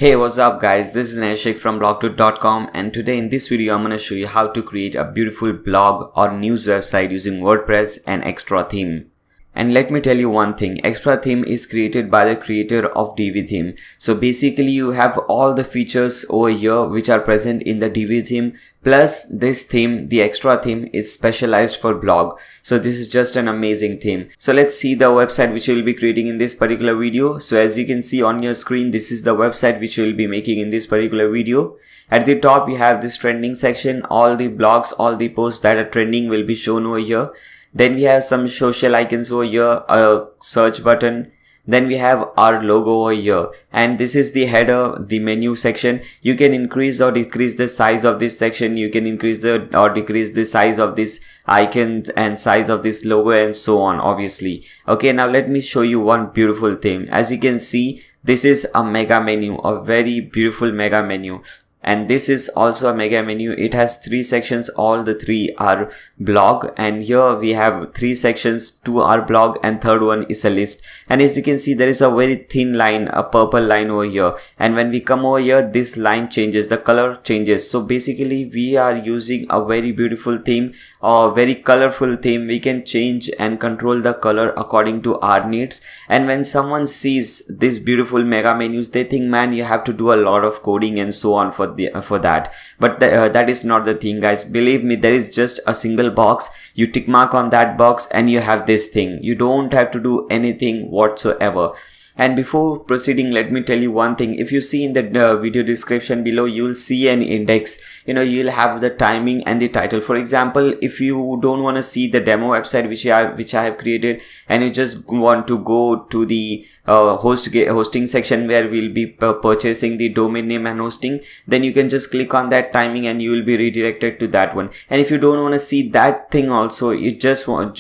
Hey, what's up guys, this is Nashik from blogtoot.com, and today in this video I'm going to show you how to create a beautiful blog or news website using WordPress and Extra theme. And let me tell you one thing, Extra theme is created by the creator of DV theme. So basically you have all the features over here which are present in the DV theme, plus this theme, the Extra theme, is specialized for blog. So this is just an amazing theme. So let's see the website which we will be creating in this particular video. So as you can see on your screen, this is the website which we will be making in this particular video. At the top you have this trending section, all the blogs, all the posts that are trending will be shown over here. Then we have some social icons over here, a search button. Then we have our logo over here, and this is the header, the menu section. You can increase or decrease the size of this section. You can increase or decrease the size of this icon and size of this logo and so on, obviously. Okay, now let me show you one beautiful thing. As you can see, this is a mega menu, a very beautiful mega menu. And this is also a mega menu. It has 3 sections, all the 3 are blog, and here we have 3 sections, 2 are blog and third one is a list. And as you can see, there is a very thin line, a purple line over here, and when we come over here, this line changes, the color changes. So basically we are using a very beautiful theme or very colorful theme. We can change and control the color according to our needs, and when someone sees these beautiful mega menus, they think, man, you have to do a lot of coding and so on for that. But that is not the thing, guys. Believe me, there is just a single box. You tick mark on that box and you have this thing. You don't have to do anything whatsoever. And before proceeding, let me tell you one thing. If you see in the video description below, you will see an index. You'll have the timing and the title. For example, if you don't want to see the demo website which I have created, and you just want to go to the hosting section where we'll be purchasing the domain name and hosting, then you can just click on that timing and you will be redirected to that one. And if you don't want to see that thing also, you just want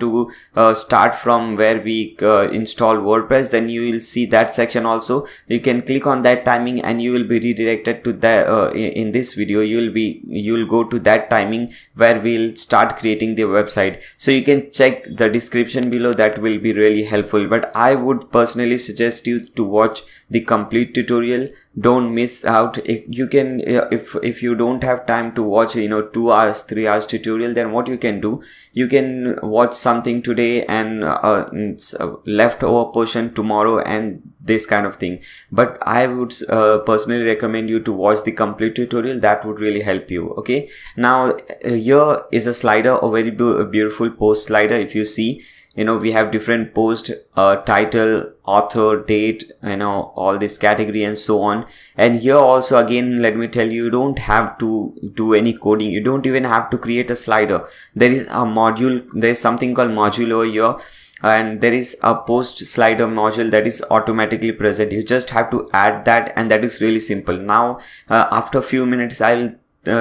to start from where we install WordPress, then you will see that section also. You can click on that timing and you will be redirected to the in this video you'll go to that timing where we'll start creating the website. So you can check the description below, that will be really helpful. But I would personally suggest you to watch the complete tutorial. Don't miss out. You can if you don't have time to watch 2 hours 3 hours tutorial, then what you can do, you can watch something today and leftover portion tomorrow and this kind of thing. But I would personally recommend you to watch the complete tutorial. That would really help you. Okay, now here is a slider, a very beautiful post slider. If you see, we have different post, title, author, date, all this category and so on. And here also, again, let me tell you, you don't have to do any coding. You don't even have to create a slider. There is a module, there is something called module over here, and there is a post slider module that is automatically present. You just have to add that, and that is really simple. Now after a few minutes I'll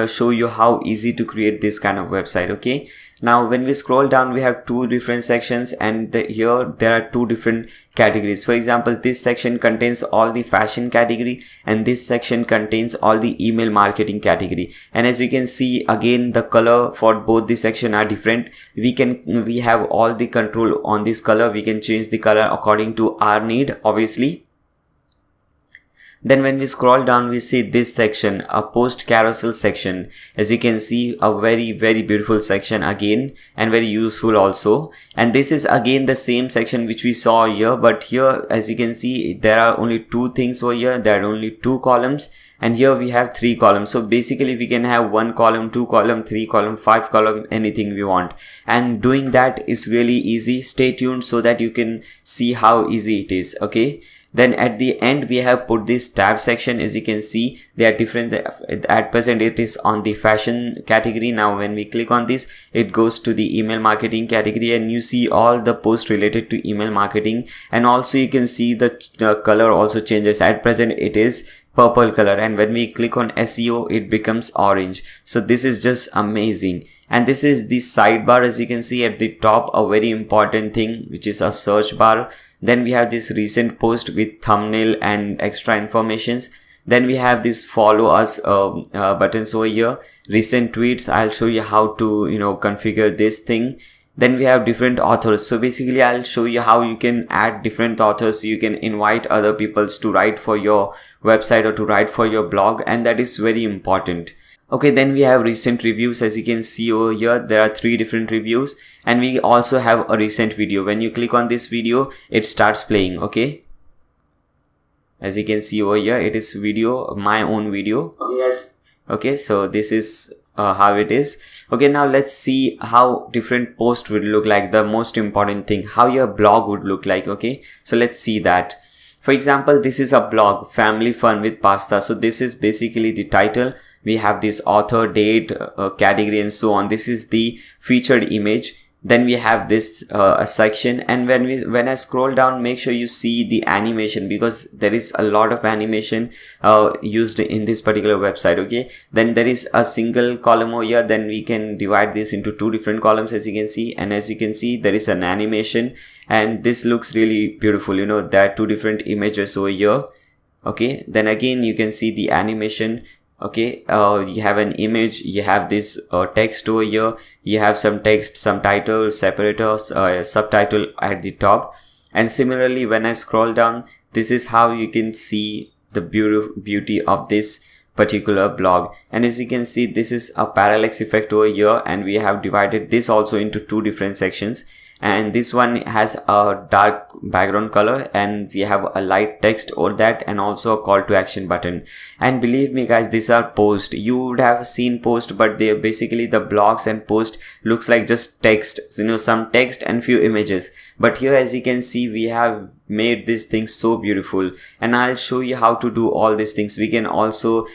show you how easy to create this kind of website. Okay, now when we scroll down, we have 2 different sections, and here there are 2 different categories. For example, this section contains all the fashion category, and this section contains all the email marketing category. And as you can see, again, the color for both the section are different. We have all the control on this color. We can change the color according to our need, obviously. Then when we scroll down, we see this section, a post carousel section. As you can see, a very beautiful section again, and very useful also. And this is again the same section which we saw here, but here, as you can see, there are only 2 things over here. There are only 2 columns, and here we have 3 columns. So basically we can have 1 column, 2 column, 3 column, 5 column, anything we want. And doing that is really easy. Stay tuned so that you can see how easy it is. Okay, then at the end we have put this tab section. As you can see, they are different. At present it is on the fashion category. Now when we click on this, it goes to the email marketing category, and you see all the posts related to email marketing. And also you can see the color also changes. At present it is purple color, and when we click on SEO, it becomes orange. So this is just amazing. And this is the sidebar. As you can see at the top, a very important thing, which is a search bar. Then we have this recent post with thumbnail and extra informations. Then we have this follow us buttons over here, recent tweets. I'll show you how to configure this thing. Then we have different authors. So basically I'll show you how you can add different authors. You can invite other people to write for your website or to write for your blog, and that is very important. Okay, then we have recent reviews. As you can see over here, there are 3 different reviews, and we also have a recent video. When you click on this video, it starts playing. Okay, as you can see over here, it is video, my own video. Yes. Okay, so this is how it is. Okay, now let's see how different posts would look like. The most important thing, how your blog would look like. Okay, so let's see that. For example, this is a blog, family fun with pasta. So this is basically the title. We have this author, date, category, and so on. This is the featured image. Then we have this a section, and when I scroll down, make sure you see the animation, because there is a lot of animation used in this particular website. Okay, then there is a single column over here. Then we can divide this into 2 different columns, as you can see, and as you can see, there is an animation, and this looks really beautiful. You know, there are 2 different images over here. Okay, then again you can see the animation. Okay, you have an image, you have this text over here, you have some text, some title, separators, subtitle at the top. And similarly, when I scroll down, this is how you can see the beauty of this particular blog. And as you can see, this is a parallax effect over here, and we have divided this also into 2 different sections. And this one has a dark background color, and we have a light text over that, and also a call to action button. And believe me guys, these are posts. You would have seen post, but they are basically, the blogs and post looks like just text, you know, some text and few images. But here, as you can see, we have made this thing so beautiful, and I'll show you how to do all these things. We can also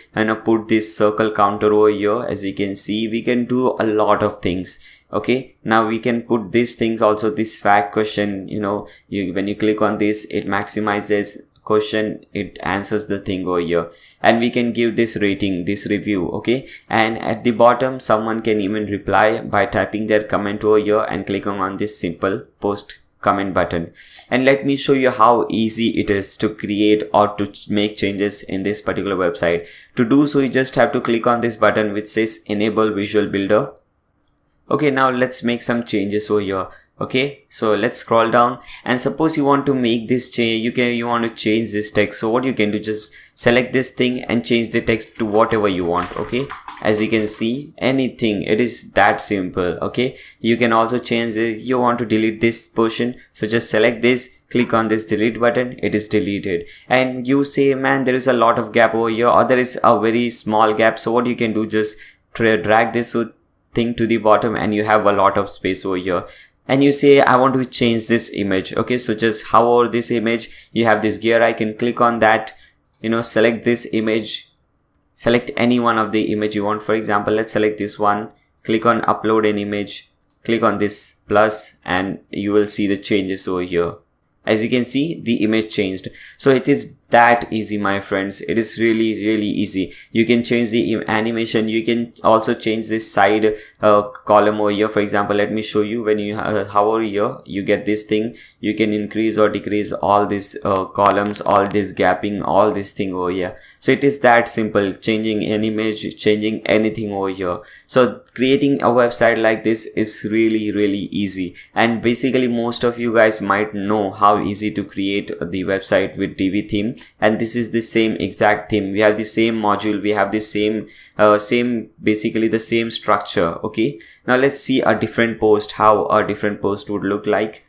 put this circle counter over here. As you can see, we can do a lot of things. Okay, now we can put these things also, this fact question, you know, when you click on this, it maximizes question, it answers the thing over here, and we can give this rating, this review. Okay, and at the bottom, someone can even reply by typing their comment over here and clicking on this simple post comment button. And let me show you how easy it is to create or to make changes in this particular website. To do so, you just have to click on this button which says enable visual builder. Okay, now let's make some changes over here. Okay, so let's scroll down, and suppose you want to make this change, you want to change this text. So what you can do, just select this thing and change the text to whatever you want. Okay, as you can see, anything, it is that simple. Okay, you can also change this. You want to delete this portion, so just select this, click on this delete button, it is deleted. And you say, man, there is a lot of gap over here, or there is a very small gap. So what you can do, just drag this thing to the bottom, and you have a lot of space over here. And you say, I want to change this image. Okay, so just hover over this image, you have this gear icon, click on that, you know, select this image, select any one of the image you want. For example, let's select this one, click on upload an image, click on this plus, and you will see the changes over here. As you can see, the image changed. So it is that easy, my friends. It is really easy. You can change the animation. You can also change this side column over here. For example, let me show you. When you hover here, you get this thing. You can increase or decrease all these columns, all this gapping, all this thing over here. So it is that simple, changing an image, changing anything over here. So creating a website like this is really easy. And basically, most of you guys might know how easy to create the website with Divi theme. And this is the same exact theme. We have the same module, we have the same basically the same structure. Okay, now let's see a different post, how a different post would look like.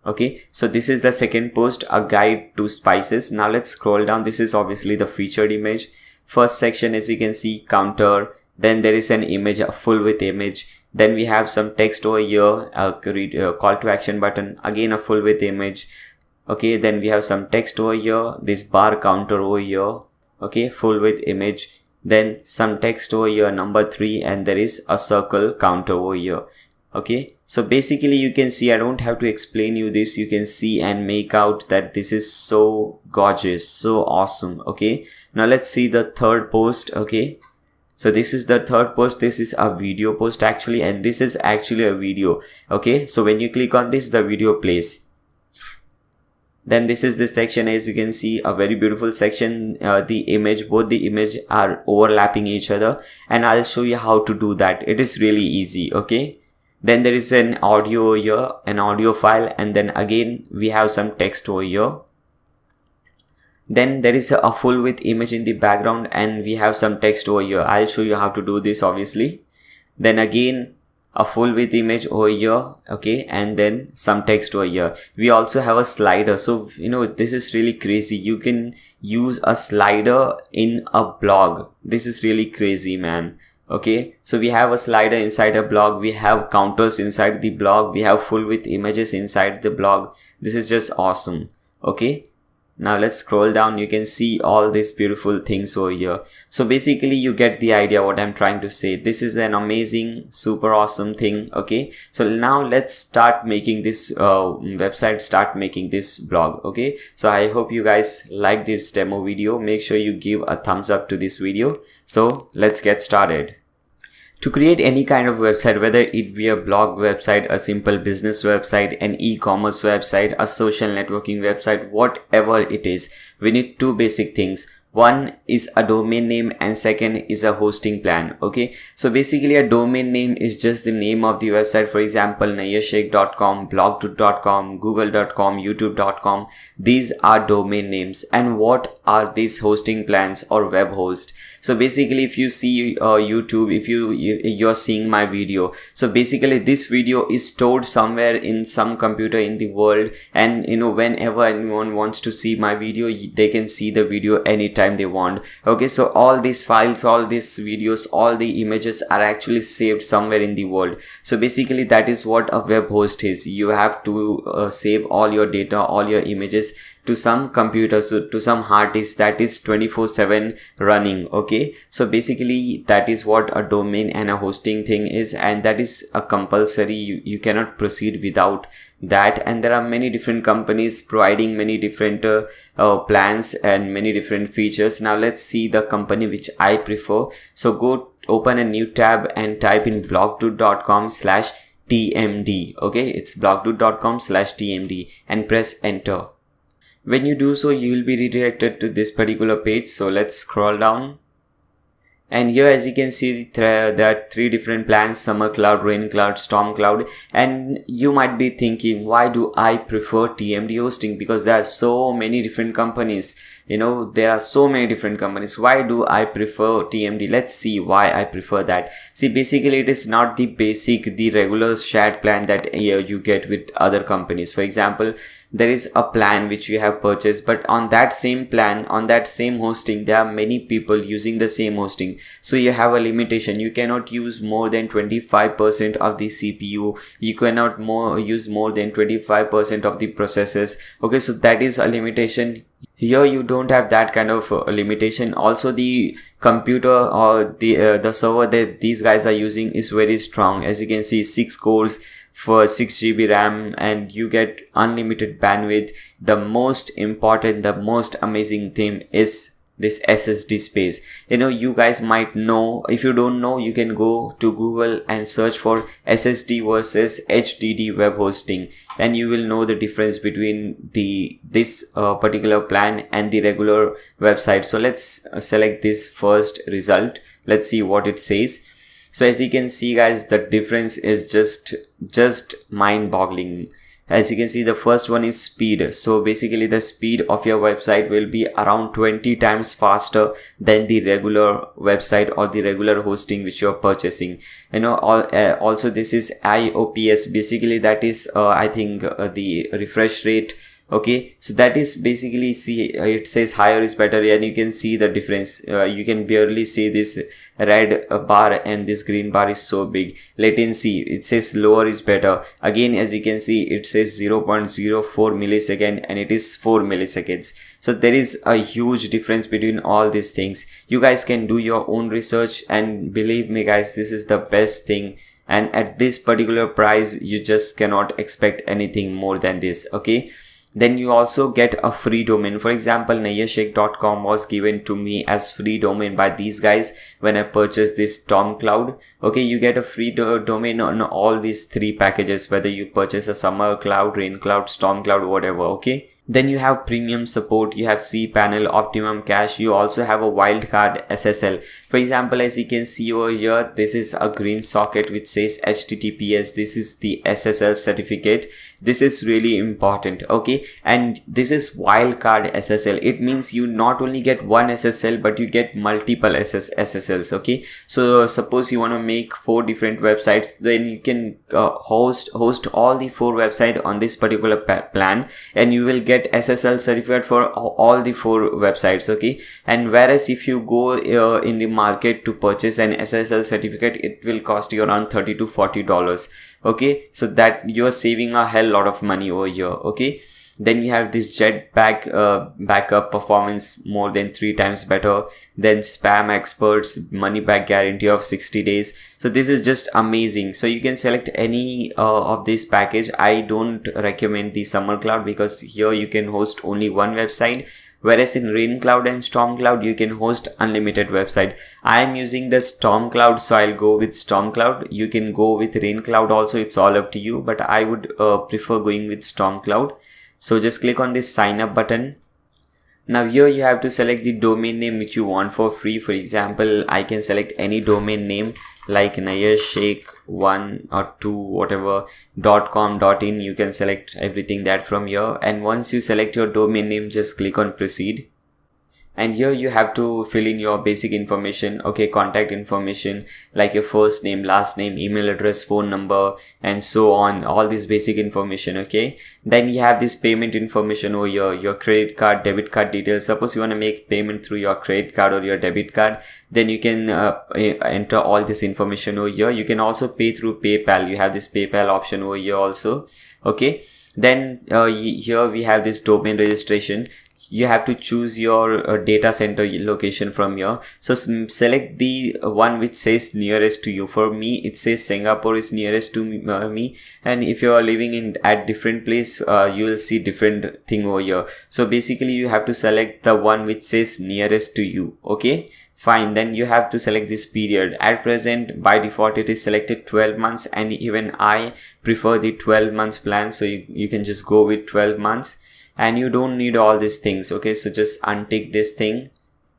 Okay, so this is the second post, a guide to spices. Now let's scroll down. This is obviously the featured image. First section, as you can see, counter. Then there is an image, a full width image. Then we have some text over here, a call to action button, again a full width image. Okay, then we have some text over here, this bar counter over here. Okay, full width image. Then some text over here, number 3, and there is a circle counter over here. Okay, so basically you can see, I don't have to explain you this, you can see and make out that this is so gorgeous, so awesome. Okay, now let's see the third post. Okay, so this is the third post. This is a video post actually, and this is actually a video. Okay, so when you click on this, the video plays. Then this is this section. As you can see, a very beautiful section. The image, both the image are overlapping each other, and I'll show you how to do that. It is really easy. Okay, Then there is an audio over here, an audio file, and then again we have some text over here. Then there is a full width image in the background and we have some text over here. I'll show you how to do this obviously. Then again a full width image over here, okay, and then some text over here. We also have a slider. So this is really crazy. You can use a slider in a blog. This is really crazy, man. Okay, so we have a slider inside a blog, we have counters inside the blog, we have full width images inside the blog. This is just awesome. Okay, now let's scroll down. You can see all these beautiful things over here. So basically you get the idea what I'm trying to say. This is an amazing, super awesome thing. Okay, so now let's start making this website, start making this blog. Okay, so I hope you guys like this demo video. Make sure you give a thumbs up to this video. So let's get started. To create any kind of website, whether it be a blog website, a simple business website, an e-commerce website, a social networking website, whatever it is, we need two basic things. One is a domain name and second is a hosting plan. Okay, so basically a domain name is just the name of the website. For example, nayyarsheikhh.com, blogto.com, google.com, youtube.com. These are domain names. And what are these hosting plans or web host? So basically if you see YouTube, if you're seeing my video, so basically this video is stored somewhere in some computer in the world, and whenever anyone wants to see my video, they can see the video anytime they want. Okay, so all these files, all these videos, all the images are actually saved somewhere in the world. So basically that is what a web host is. You have to save all your data, all your images to some computer, so to some hard disk that is 24/7 running. Okay, so basically that is what a domain and a hosting thing is, and that is a compulsory. You cannot proceed without that. And there are many different companies providing many different plans and many different features. Now let's see the company which I prefer. So go open a new tab and type in blogto.com/tmd. okay, it's blogto.com/tmd and press enter. When you do so, you will be redirected to this particular page. So let's scroll down. And here, as you can see, there are three different plans: summer cloud, rain cloud, storm cloud. And you might be thinking, why do I prefer TMD hosting? Because there are so many different companies. There are so many different companies. Why do I prefer TMD? Let's see why I prefer that. See, basically it is not the regular shared plan that you get with other companies. For example, there is a plan which you have purchased, but on that same plan, on that same hosting, there are many people using the same hosting. So you have a limitation. You cannot use more than 25% of the CPU. You cannot use more than 25% of the processes. Okay, so that is a limitation. Here you don't have that kind of limitation. Also, the computer or the server that these guys are using is very strong. As you can see, 6 cores for 6 GB RAM, and you get unlimited bandwidth. The most important, the most amazing thing is this SSD space. You guys might know. If you don't know, you can go to Google and search for SSD versus HDD web hosting, and you will know the difference between this particular plan and the regular website. So let's select this first result. Let's see what it says. So as you can see, guys, the difference is just mind-boggling. As you can see, the first one is speed. So basically the speed of your website will be around 20 times faster than the regular website or the regular hosting which you're purchasing. Also this is IOPS. Basically that is I think the refresh rate. Okay, so that is basically, see, it says higher is better, and you can see the difference. You can barely see this red bar, and this green bar is so big. Latency, it says lower is better. Again, as you can see, it says 0.04 millisecond and it is 4 milliseconds. So there is a huge difference between all these things. You guys can do your own research, and believe me guys, this is the best thing. And at this particular price, you just cannot expect anything more than this. Okay, then you also get a free domain. For example, nayyarsheikhh.com was given to me as free domain by these guys when I purchased this Storm Cloud. Okay, you get a free domain on all these 3 packages, whether you purchase a summer cloud, rain cloud, storm cloud, whatever. Okay, Then you have premium support, you have cPanel, optimum cache, you also have a wildcard SSL. For example, as you can see over here, this is a green socket which says HTTPS. This is the SSL certificate. This is really important, okay? And this is wildcard SSL. It means you not only get one SSL, but you get multiple SSLs, okay? So suppose you want to make 4 different websites, then you can host all the 4 websites on this particular plan, and you will get SSL certificate for all the 4 websites, okay? And whereas if you go in the market to purchase an SSL certificate, it will cost you around $30 to $40, okay? So that you're saving a hell lot of money over here, okay? Then you have this Jetpack backup performance more than 3 times better. Then spam experts, money back guarantee of 60 days. So this is just amazing. So you can select any of this package. I don't recommend the Summer Cloud because here you can host only one website. Whereas in Rain Cloud and Storm Cloud, you can host unlimited website. I am using the Storm Cloud, so I'll go with Storm Cloud. You can go with Rain Cloud also. It's all up to you, but I would prefer going with Storm Cloud. So just click on this sign up button. Now here you have to select the domain name which you want for free. For example, I can select any domain name like nayashake1 or 2 whatever .com .in. You can select everything that from here, and once you select your domain name, just click on proceed. And here you have to fill in your basic information, okay? Contact information like your first name, last name, email address, phone number, and so on, all this basic information, okay? Then you have this payment information over here, your credit card, debit card details. Suppose you want to make payment through your credit card or your debit card, then you can enter all this information over here. You can also pay through PayPal. You have this PayPal option over here also, okay? Then here we have this domain registration. You have to choose your data center location from here. So select the one which says nearest to you. For me, it says Singapore is nearest to me. And if you are living in at different place, you will see different thing over here. So basically you have to select the one which says nearest to you, okay? Fine, then you have to select this period. At present, by default, it is selected 12 months, and even I prefer the 12 months plan. So you can just go with 12 months. And you don't need all these things, okay? So just untick this thing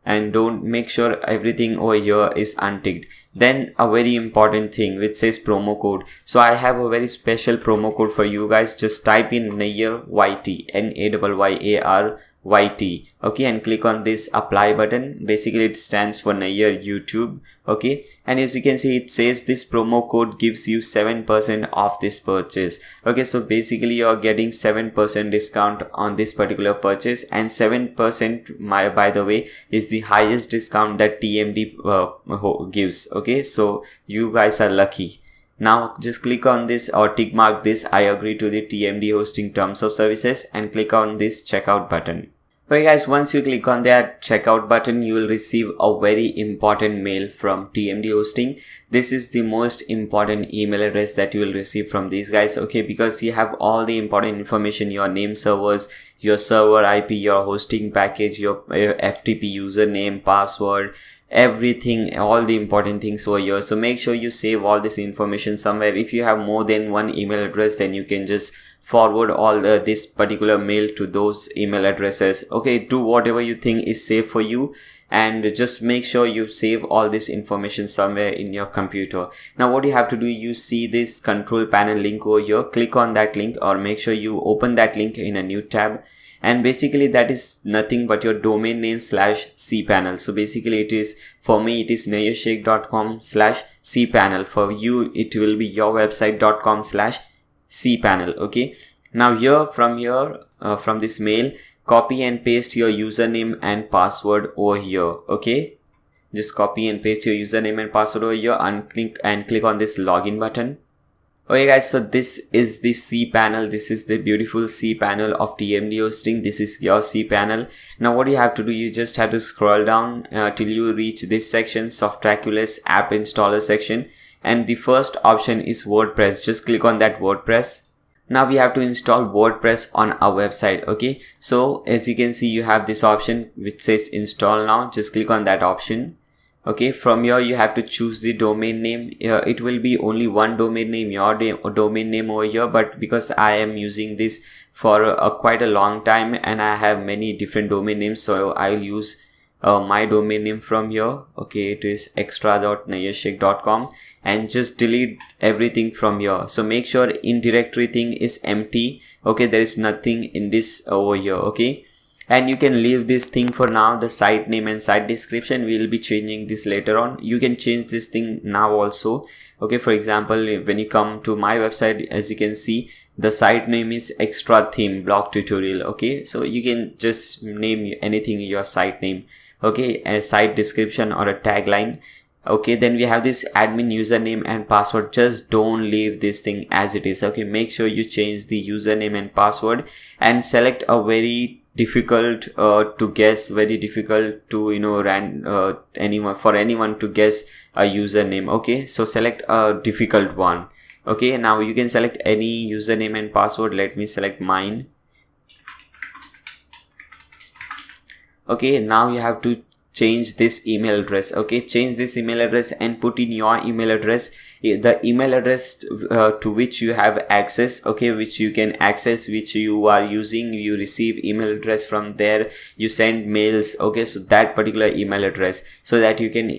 and don't make sure everything over here is unticked. Then a very important thing which says promo code. So I have a very special promo code for you guys. Just type in Nayyar YT, Nayyar YT, okay, and click on this apply button. Basically it stands for Nayyar YouTube, okay? And as you can see, it says this promo code gives you 7% off this purchase, okay? So basically you're getting 7% discount on this particular purchase, and 7% by the way is the highest discount that TMD gives, okay? So you guys are lucky. Now just click on this or tick mark this I agree to the TMD hosting terms of services and click on this checkout button. Okay guys, once you click on that checkout button, you will receive a very important mail from TMD hosting. This is the most important email address that you will receive from these guys, okay? Because you have all the important information, your name servers, your server IP, your hosting package, your FTP username, password, everything, all the important things over here. So make sure you save all this information somewhere. If you have more than one email address, then you can just forward all this particular mail to those email addresses, okay? Do whatever you think is safe for you, and just make sure you save all this information somewhere in your computer. Now what you have to do, you see this control panel link over here, click on that link, or make sure you open that link in a new tab. And basically that is nothing but your domain name / cPanel. So basically it is, for me it is nayashake.com / cPanel. For you it will be your website.com / cPanel, okay? Now here from this mail, copy and paste your username and password over here, okay? Just copy and paste your username and password over here and click on this login button. Okay guys, so this is the cPanel. This is the beautiful cPanel of TMD hosting. This is your cPanel. Now what you have to do, you just have to scroll down till you reach this section, Softaculous app installer section, and the first option is WordPress. Just click on that WordPress. Now we have to install WordPress on our website, okay? So as you can see, you have this option which says install now. Just click on that option. Okay, from here you have to choose the domain name. It will be only one domain name, your domain name over here, but because I am using this for quite a long time and I have many different domain names, so I'll use my domain name from here. Okay, it is extra.nayashik.com, and just delete everything from here. So make sure in directory thing is empty. Okay, there is nothing in this over here. Okay, and you can leave this thing for now. The site name and site description, we will be changing this later on. You can change this thing now also. Okay, for example, when you come to my website, as you can see, the site name is extra theme blog tutorial. Okay, so you can just name anything your site name. Okay, a site description or a tagline. Okay, then we have this admin username and password. Just don't leave this thing as it is. Okay, make sure you change the username and password and select a very difficult to guess, very difficult to anyone to guess a username. Okay, so select a difficult one. Okay, now you can select any username and password. Let me select mine. Okay, now you have to change this email address. Okay, change this email address and put in your email address, the email address to which you have access. Okay, which you can access, which you are using, you receive email address from there, you send mails. Okay, so that particular email address, so that you can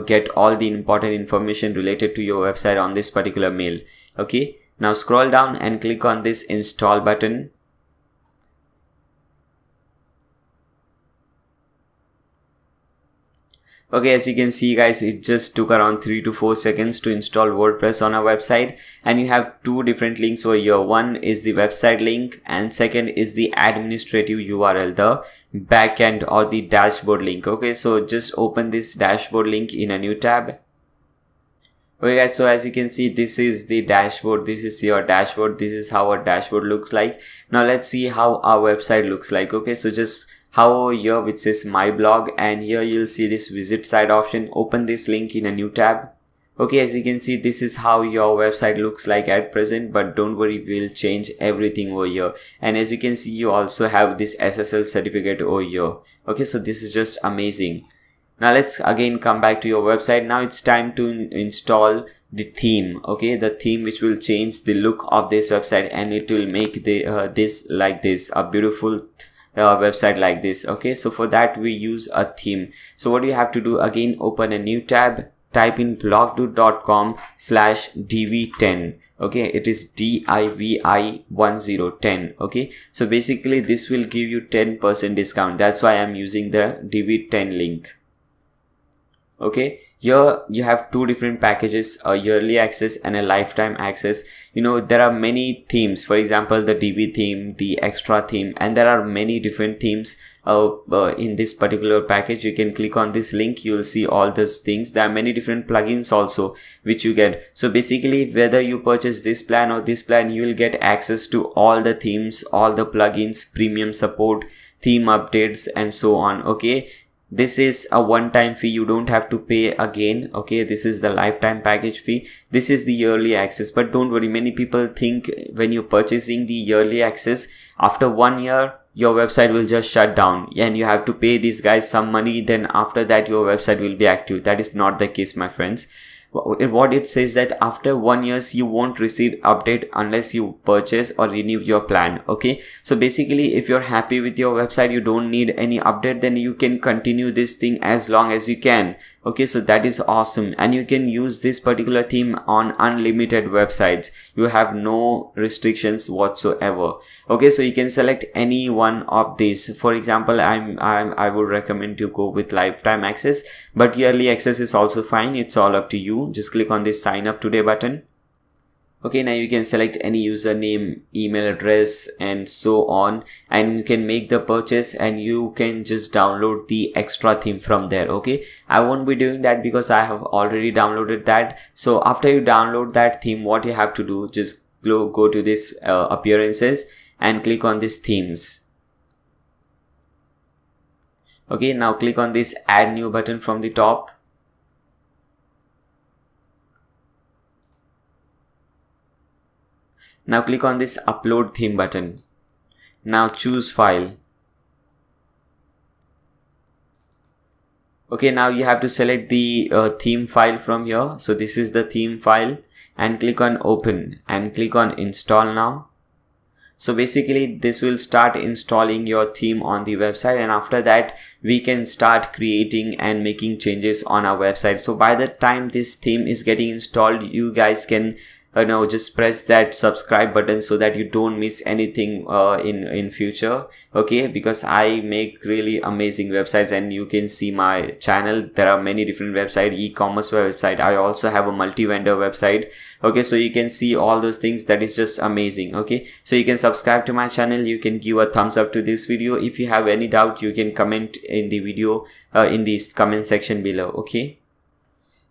get all the important information related to your website on this particular mail. Okay, now scroll down and click on this install button. Okay, as you can see guys, it just took around 3 to 4 seconds to install WordPress on our website, and you have two different links over here. One is the website link and second is the administrative URL, the backend or the dashboard link. Okay, so just open this dashboard link in a new tab. Okay guys, so as you can see, this is the dashboard. This is your dashboard. This is how our dashboard looks like. Now let's see how our website looks like. Okay, so just hover here which says my blog, and here you'll see this visit site option. Open this link in a new tab. Okay, as you can see, this is how your website looks like at present, but don't worry, we'll change everything over here. And as you can see, you also have this SSL certificate over here. Okay, so this is just amazing. Now let's again come back to your website. Now it's time to install the theme. Okay, the theme which will change the look of this website, and it will make the this like this, a beautiful website like this. Okay, so for that we use a theme. So what you have to do, again open a new tab, type in blogdude.com/dv10. okay, it is DIVI1010. okay, so basically this will give you 10% discount. That's why I'm using the DV10 link. Okay, here you have two different packages, a yearly access and a lifetime access. There are many themes, for example the DV theme, the extra theme, and there are many different themes in this particular package. You can click on this link, you will see all those things. There are many different plugins also which you get. So basically, whether you purchase this plan or this plan, you will get access to all the themes, all the plugins, premium support, theme updates, and so on. Okay, this is a one-time fee, you don't have to pay again. Okay, this is the lifetime package fee. This is the yearly access, but don't worry, many people think when you're purchasing the yearly access, after 1 year your website will just shut down and you have to pay these guys some money, then after that your website will be active. That is not the case, my friends. What it says that after 1 year you won't receive update unless you purchase or renew your plan. Okay, so basically if you're happy with your website, you don't need any update, then you can continue this thing as long as you can. Okay, so that is awesome, and you can use this particular theme on unlimited websites. You have no restrictions whatsoever. Okay, so you can select any one of these. For example, I would recommend to go with lifetime access, but yearly access is also fine. It's all up to you. Just click on this sign up today button. Okay, now you can select any username, email address, and so on, and you can make the purchase, and you can just download the extra theme from there. Okay, I won't be doing that because I have already downloaded that. So after you download that theme, what you have to do, just go to this appearances and click on this themes. Okay, now click on this add new button from the top. Now click on this upload theme button. Now choose file. Okay, now you have to select the theme file from here. So this is the theme file, and click on open and click on install now. So basically this will start installing your theme on the website, and after that we can start creating and making changes on our website. So by the time this theme is getting installed, you guys can just press that subscribe button so that you don't miss anything in future. Okay, because I make really amazing websites, and you can see my channel, there are many different website, e-commerce website, I also have a multi-vendor website. Okay, so you can see all those things, that is just amazing. Okay, so you can subscribe to my channel, you can give a thumbs up to this video. If you have any doubt, you can comment in the video in the comment section below. Okay.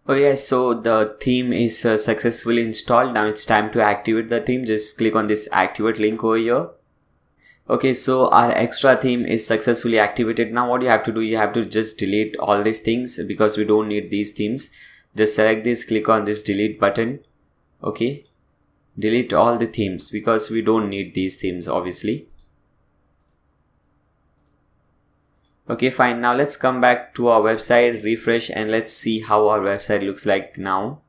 Okay, so the theme is successfully installed. Now it's time to activate the theme. Just click on this activate link over here. Okay, so our extra theme is successfully activated. Now what you have to do, you have to just delete all these things because we don't need these themes. Just select this, click on this delete button. Okay, delete all the themes because we don't need these themes obviously. Okay, fine. Now let's come back to our website, refresh, and let's see how our website looks like now.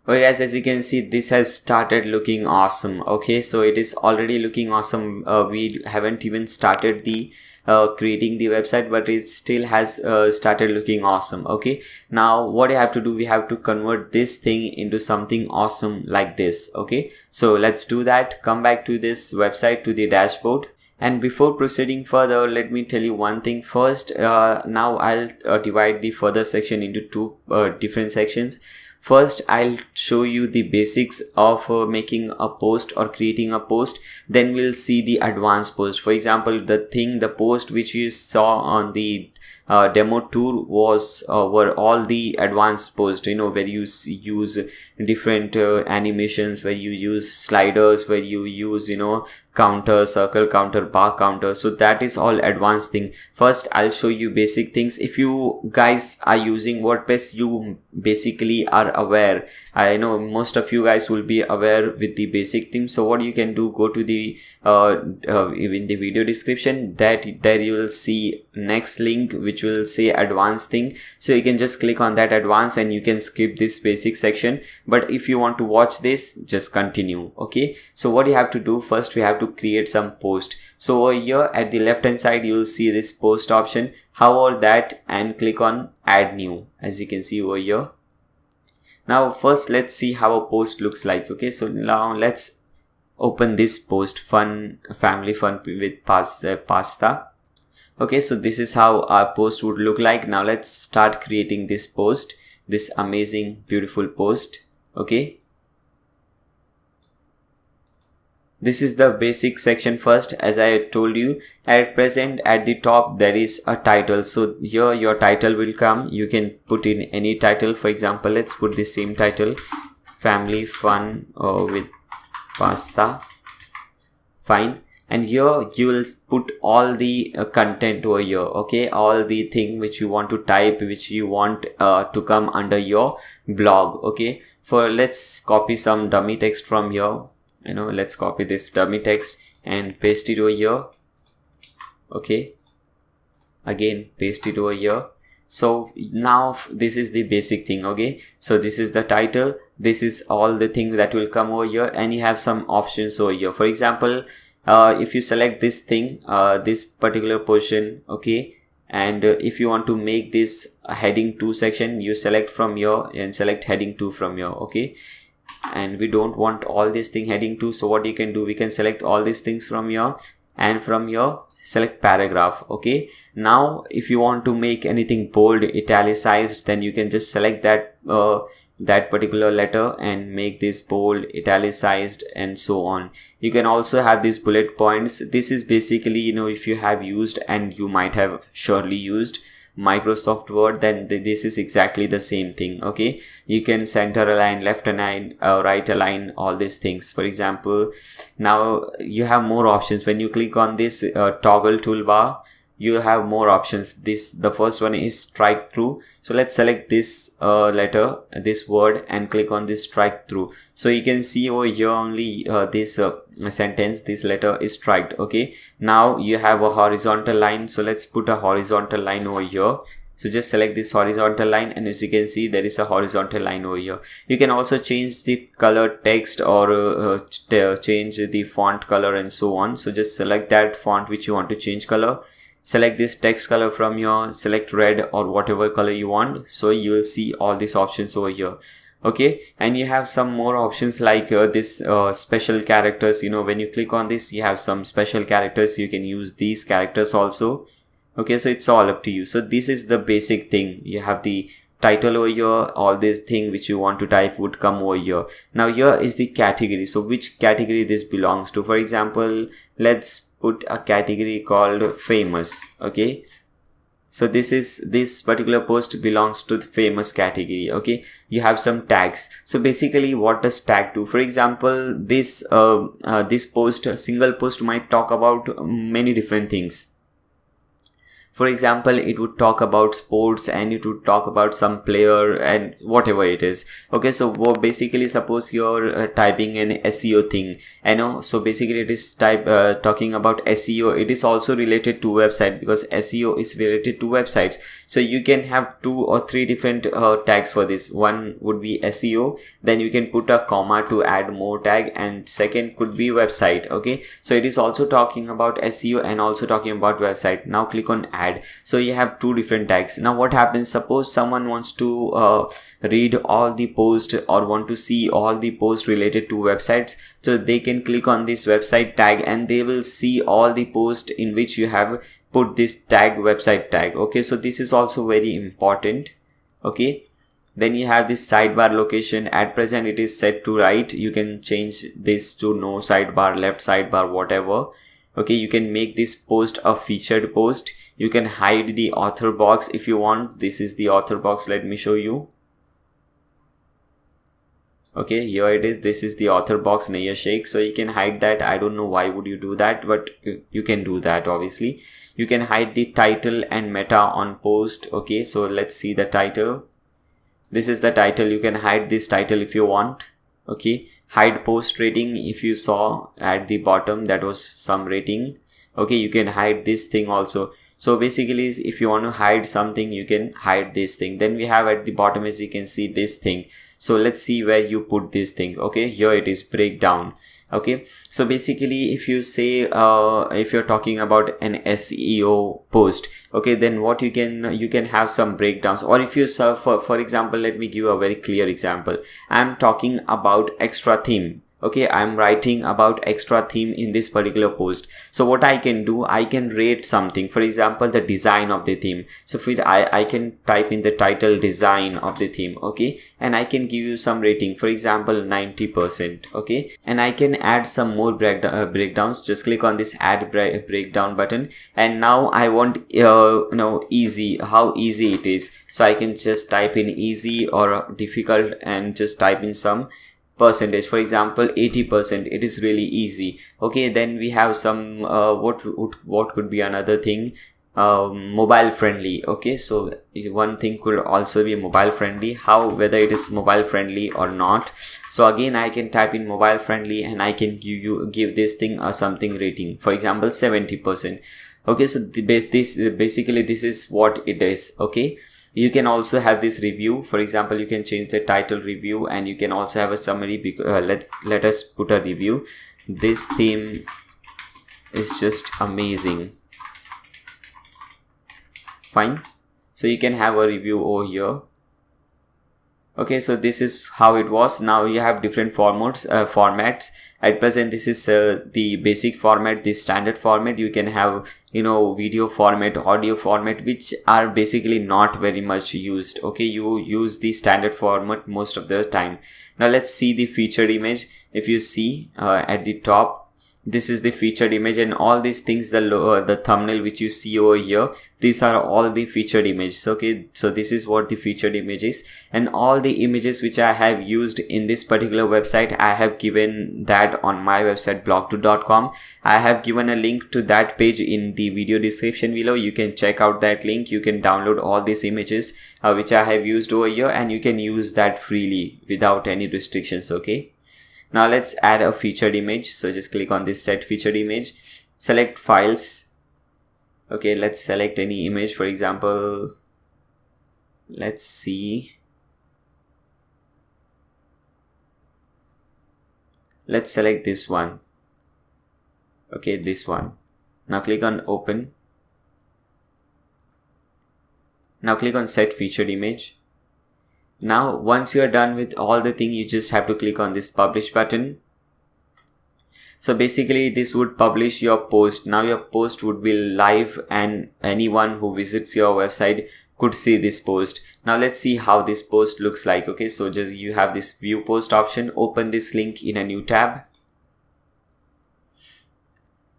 Okay guys, as you can see, this has started looking awesome. Okay, so it is already looking awesome. We haven't even started the creating the website, but it still has started looking awesome. Okay, now what you have to do, we have to convert this thing into something awesome like this. Okay, so let's do that. Come back to this website, to the dashboard. And before proceeding further, let me tell you one thing first. Now I'll divide the further section into two different sections. First, I'll show you the basics of making a post or creating a post. Then we'll see the advanced post. For example, the post which you saw on the demo tour were all the advanced posts, where you use different animations, where you use sliders, where you use counter, circle counter, bar counter. So that is all advanced thing. First I'll show you basic things. If you guys are using WordPress, you basically are aware. I know most of you guys will be aware with the basic things. So what you can do, go to the in the video description, that there you will see next link which will say advanced thing. So you can just click on that advanced and you can skip this basic section. But if you want to watch this, just continue. Okay, so what you have to do, first we have to create some post. So over here at the left hand side, you will see this post option. Hover that and click on add new, as you can see over here. Now first let's see how a post looks like. Okay, so now let's open this post, family fun with pasta. Okay, so this is how our post would look like. Now let's start creating this post, this amazing beautiful post. Okay, this is the basic section. First, as I told you, at present at the top there is a title. So here your title will come. You can put in any title. For example, let's put the same title, family fun with pasta. Fine. And here you will put all the content over here. Okay, all the thing which you want to type, which you want to come under your blog. Okay, let's copy some dummy text from here. Let's copy this dummy text and paste it over here. Okay, again paste it over here. So now this is the basic thing. Okay, so this is the title, this is all the thing that will come over here, and you have some options over here. For example, if you select this thing, this particular portion, okay, and if you want to make this a heading 2 section, you select from here and select heading 2 from here. Okay, and we don't want all this thing heading 2, so what you can do, we can select all these things from here, and from here select paragraph. Okay, now if you want to make anything bold, italicized, then you can just select that that particular letter and make this bold, italicized, and so on. You can also have these bullet points. This is basically, if you have used, and you might have surely used, Microsoft Word, then this is exactly the same thing. Okay, you can center align, left align, right align, all these things. For example, now you have more options. When you click on this toggle toolbar, you have more options. The first one is strike through. So let's select this letter, this word, and click on this strike through. So you can see over here only this sentence, this letter is striked. Okay, now you have a horizontal line. So let's put a horizontal line over here. So just select this horizontal line, and as you can see, there is a horizontal line over here. You can also change the color text or change the font color and so on. So just select that font which you want to change color. Select this text color from here, select red or whatever color you want. So you will see all these options over here. Okay, and you have some more options like this special characters. When you click on this, you have some special characters. You can use these characters also. Okay, so it's all up to you. So this is the basic thing. You have the title over here. All this thing which you want to type would come over here. Now here is the category. So which category this belongs to? For example, let's put a category called famous. Okay, so this particular post belongs to the famous category. Okay, you have some tags. So basically, what does tag do? For example, this post, a single post, might talk about many different things. For example, it would talk about sports, and it would talk about some player and whatever it is. Okay, so basically, suppose you're typing an SEO thing, so basically it is talking about SEO. It is also related to website, because SEO is related to websites. So you can have 2 or 3 different tags for this. One would be SEO, then you can put a comma to add more tag, and second could be website. Okay, so it is also talking about SEO and also talking about website. Now click on add. So you have 2 different tags. Now what happens, suppose someone wants to read all the posts or want to see all the posts related to websites, so they can click on this website tag, and they will see all the posts in which you have put this tag, website tag. Okay, so this is also very important. Okay, then you have this sidebar location. At present it is set to right. You can change this to no sidebar, left sidebar, whatever. Okay, you can make this post a featured post. You can hide the author box if you want. This is the author box. Let me show you. Okay, here it is. This is the author box, Naya Sheikh. So you can hide that. I don't know why would you do that, but you can do that. Obviously, you can hide the title and meta on post. Okay, so let's see the title. This is the title. You can hide this title if you want. Okay, hide post rating. If you saw at the bottom, that was some rating. Okay, you can hide this thing also. So basically, if you want to hide something, you can hide this thing. Then we have at the bottom, as you can see, this thing. So let's see where you put this thing. Okay, here it is, breakdown. Okay, so basically, if you say if you're talking about an SEO post, okay, then what you can have some breakdowns. Or if you serve for example, let me give a very clear example. I'm talking about extra theme. Okay, I'm writing about extra theme in this particular post. So what I can do, I can rate something. For example, the design of the theme. So I can type in the title, design of the theme. Okay, and I can give you some rating. For example, 90%. Okay, and I can add some more breakdowns. Just click on this add breakdown button, and now I want easy, how easy it is. So I can just type in easy or difficult and just type in some percentage. For example, 80%. It is really easy. Okay, then we have some what could be another thing, mobile friendly. Okay, so one thing could also be mobile friendly. Whether it is mobile friendly or not. So again, I can type in mobile friendly, and I can give this thing a something rating. For example, 70%. Okay, so basically this is what it is. Okay, you can also have this review. For example, you can change the title review, and you can also have a summary. Let us put a review. This theme is just amazing. Fine. So you can have a review over here. Okay, so this is how it was. Now you have different formats. At present, this is the basic format, the standard format. You can have video format, audio format, which are basically not very much used. Okay, you use the standard format most of the time. Now let's see the featured image. If you see at the top, this is the featured image, and all these things, the thumbnail which you see over here, these are all the featured images. Okay, so this is what the featured image is, and all the images which I have used in this particular website, I have given that on my website blog2.com. I have given a link to that page in the video description below. You can check out that link. You can download all these images which I have used over here, and you can use that freely without any restrictions. Okay, now let's add a featured image. So just click on this set featured image, select files. Okay, let's select any image. For example, Let's see. Let's select this one. Okay, this one. Now click on open. Now click on set featured image. Now once you are done with all the thing, you just have to click on this publish button. So basically this would publish your post. Now your post would be live and anyone who visits your website could see this post. Now let's see how this post looks like. Okay, so just you have this view post option. Open this link in a new tab.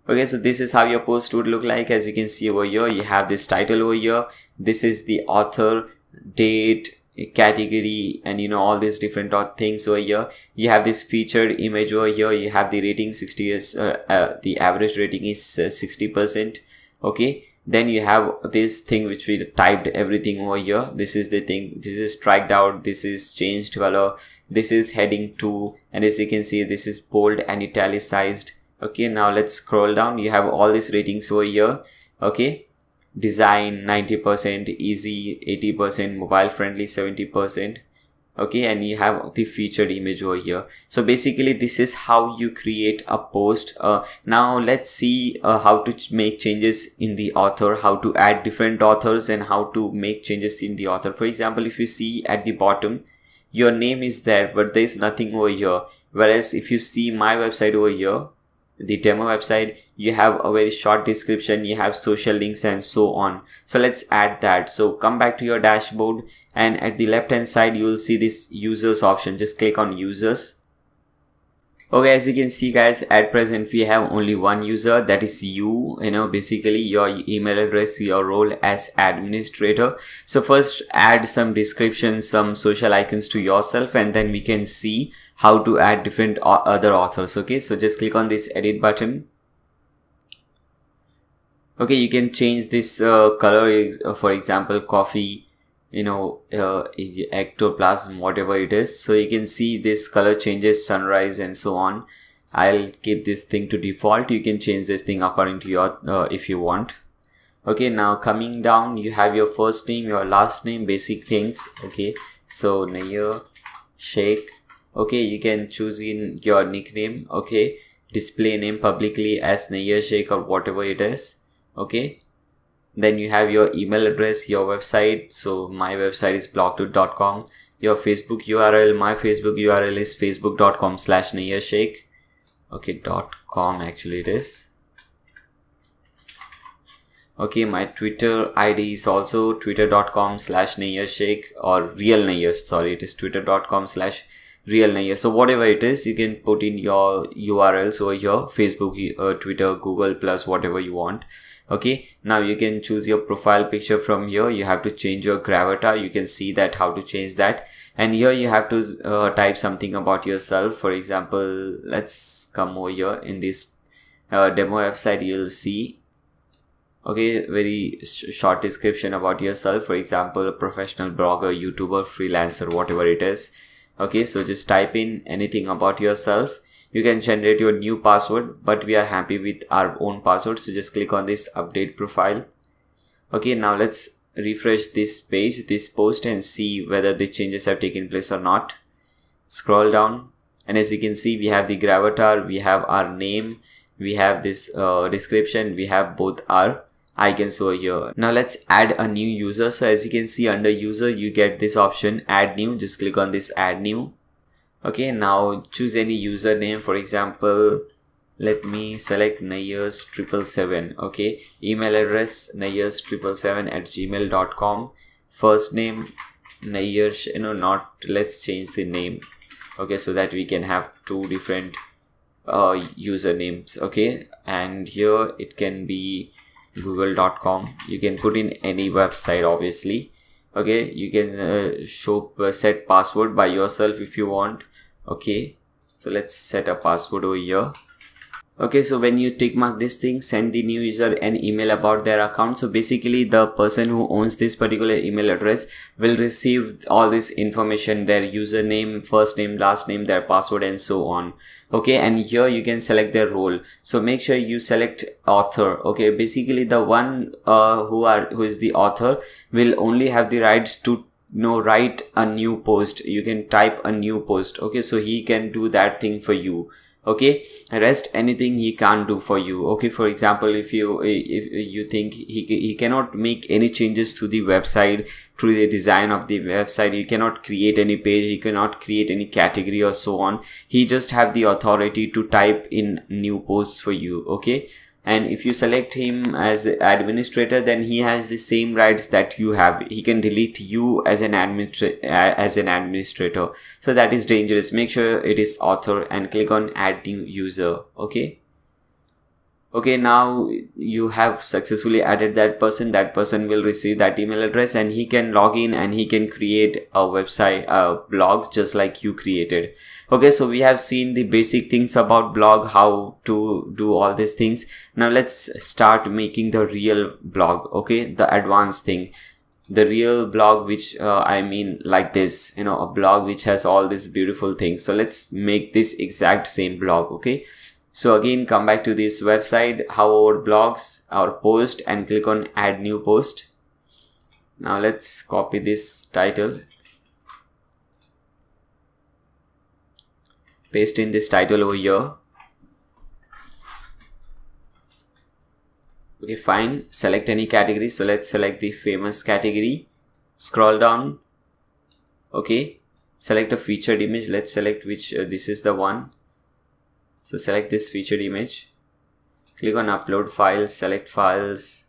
Okay, so this is how your post would look like. As you can see over here, you have this title over here. This is the author, date, category, and all these different things over here. You have this featured image over here. You have the rating 60 is the average rating is 60%. Okay, then you have this thing which we typed everything over here. This is the thing. This is striked out. This is changed color. This is heading 2, and as you can see, this is bold and italicized. Okay, now let's scroll down. You have all these ratings over here. Okay, design 90%, easy 80%, mobile friendly 70%. Okay, and you have the featured image over here. So basically this is how you create a post. Now let's see how to make changes in the author, how to add different authors, and how to make changes in the author. For example, if you see at the bottom, your name is there, but there is nothing over here. Whereas if you see my website over here, the demo website, you have a very short description, you have social links and so on. So let's add that. So come back to your dashboard, and at the left hand side you will see this users option. Just click on users. Okay, as you can see guys, at present we have only one user, that is you. Basically your email address, your role as administrator. So first add some description, some social icons to yourself, and then we can see how to add different other authors. Okay, so just click on this edit button. Okay, you can change this color, for example coffee, ectoplasm, whatever it is. So you can see this color changes, sunrise and so on. I'll keep this thing to default. You can change this thing according to your if you want. Okay, now coming down, you have your first name, your last name, basic things. Okay, so Nayyar Sheikh. Okay, you can choose in your nickname. Okay, display name publicly as Nayyar Sheikh or whatever it is. Okay, then you have your email address, your website. So my website is blogtoot.com. Your Facebook URL, my Facebook URL is facebook.com/Nayyar Sheikh. Okay, .com actually it is. Okay, my Twitter ID is also twitter.com/Nayyar Sheikh, or real Nayyar, sorry, it is twitter.com/real Nayyar. So whatever it is, you can put in your URLs over here, Facebook, Twitter, Google Plus, whatever you want. Okay, now you can choose your profile picture from here. You have to change your gravatar. You can see that how to change that, and here you have to type something about yourself. For example, let's come over here in this demo website. You'll see, okay, very short description about yourself. For example, a professional blogger, YouTuber, freelancer, whatever it is. Okay, so just type in anything about yourself. You can generate your new password, but we are happy with our own password, so just click on this update profile. Okay, now let's refresh this page, this post, and see whether the changes have taken place or not. Scroll down, and as you can see, we have the gravatar, we have our name, we have this description, we have both our icons over here. Now let's add a new user. So as you can see, under user you get this option, add new. Just click on this add new. Okay, now choose any username. For example, let me select Nayyars777. Okay, email address Nayyars777@gmail.com. First name Nayyar, let's change the name. Okay, so that we can have two different usernames. Okay, and here it can be google.com. you can put in any website, obviously. Okay, you can set password by yourself if you want. Okay, so let's set a password over here. Okay, so when you tick mark this thing, send the new user an email about their account. So basically the person who owns this particular email address will receive all this information, their username, first name, last name, their password, and so on. Okay, and here you can select their role. So make sure you select author. Okay, basically the one who is the author will only have the rights to write a new post, you can type a new post. Okay, so he can do that thing for you. Okay, rest anything he can't do for you. Okay, for example, if you think he cannot make any changes to the website, to the design of the website, you cannot create any page, you cannot create any category or so on. He just have the authority to type in new posts for you. Okay, and if you select him as administrator, then he has the same rights that you have. He can delete you as an administrator. So that is dangerous. Make sure it is author and click on add new user. Okay, now you have successfully added that person. That person will receive that email address and he can log in and he can create a website, a blog, just like you created. Okay, so we have seen the basic things about blog, how to do all these things. Now let's start making the real blog. Okay, the advanced thing, the real blog, which I mean like this, a blog which has all these beautiful things. So let's make this exact same blog. Okay, so again, come back to this website, our blogs, our post, and click on add new post. Now let's copy this title, paste in this title over here. Okay, fine. Select any category. So let's select the famous category. Scroll down. Okay, select a featured image. Let's select which this is the one. So select this featured image, click on upload files, select files,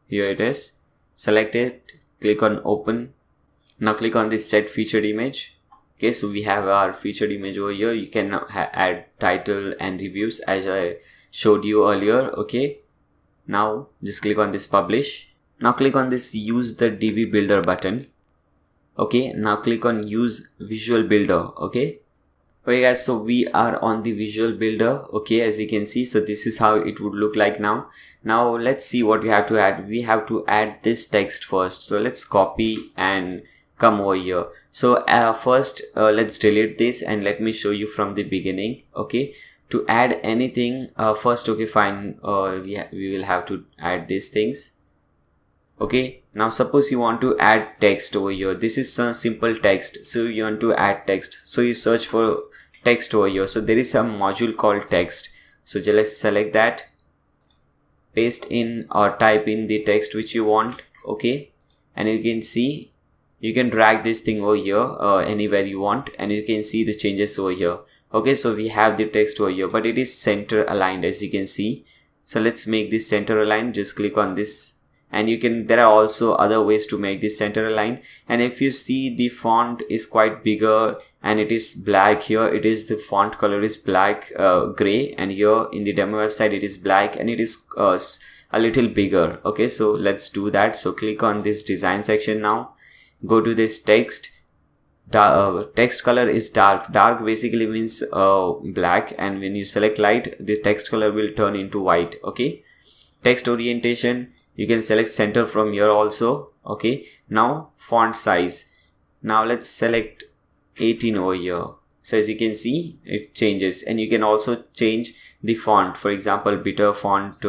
here it is, select it, click on open. Now click on this set featured image. Okay, so we have our featured image over here. You can add title and reviews as I showed you earlier. Okay, now just click on this publish. Now click on this use the DV builder button. Okay, now click on use visual builder. Okay guys, so we are on the visual builder. Okay, as you can see, so this is how it would look like now. Now let's see what we have to add. We have to add this text first. So let's copy and come over here. So first let's delete this and let me show you from the beginning. Okay, to add anything first, okay, fine, we will have to add these things. Okay, now suppose you want to add text over here. This is some simple text, so you want to add text, so you search for text over here. So there is some module called text, so just select that, paste in or type in the text which you want. Okay, and you can see you can drag this thing over here anywhere you want, and you can see the changes over here. Okay, so we have the text over here, but it is center aligned, as you can see. So let's make this center aligned. Just click on this, and there are also other ways to make this center aligned. And if you see, the font is quite bigger and it is black. Here it is, the font color is black, gray, and here in the demo website it is black and it is a little bigger. Okay, so let's do that. So click on this design section. Now go to this text. Text color is dark. Dark basically means black, and when you select light, the text color will turn into white. Okay, text orientation, you can select center from here also. Okay, now font size, now let's select 18 over here. So as you can see, it changes, and you can also change the font. For example, bitter font,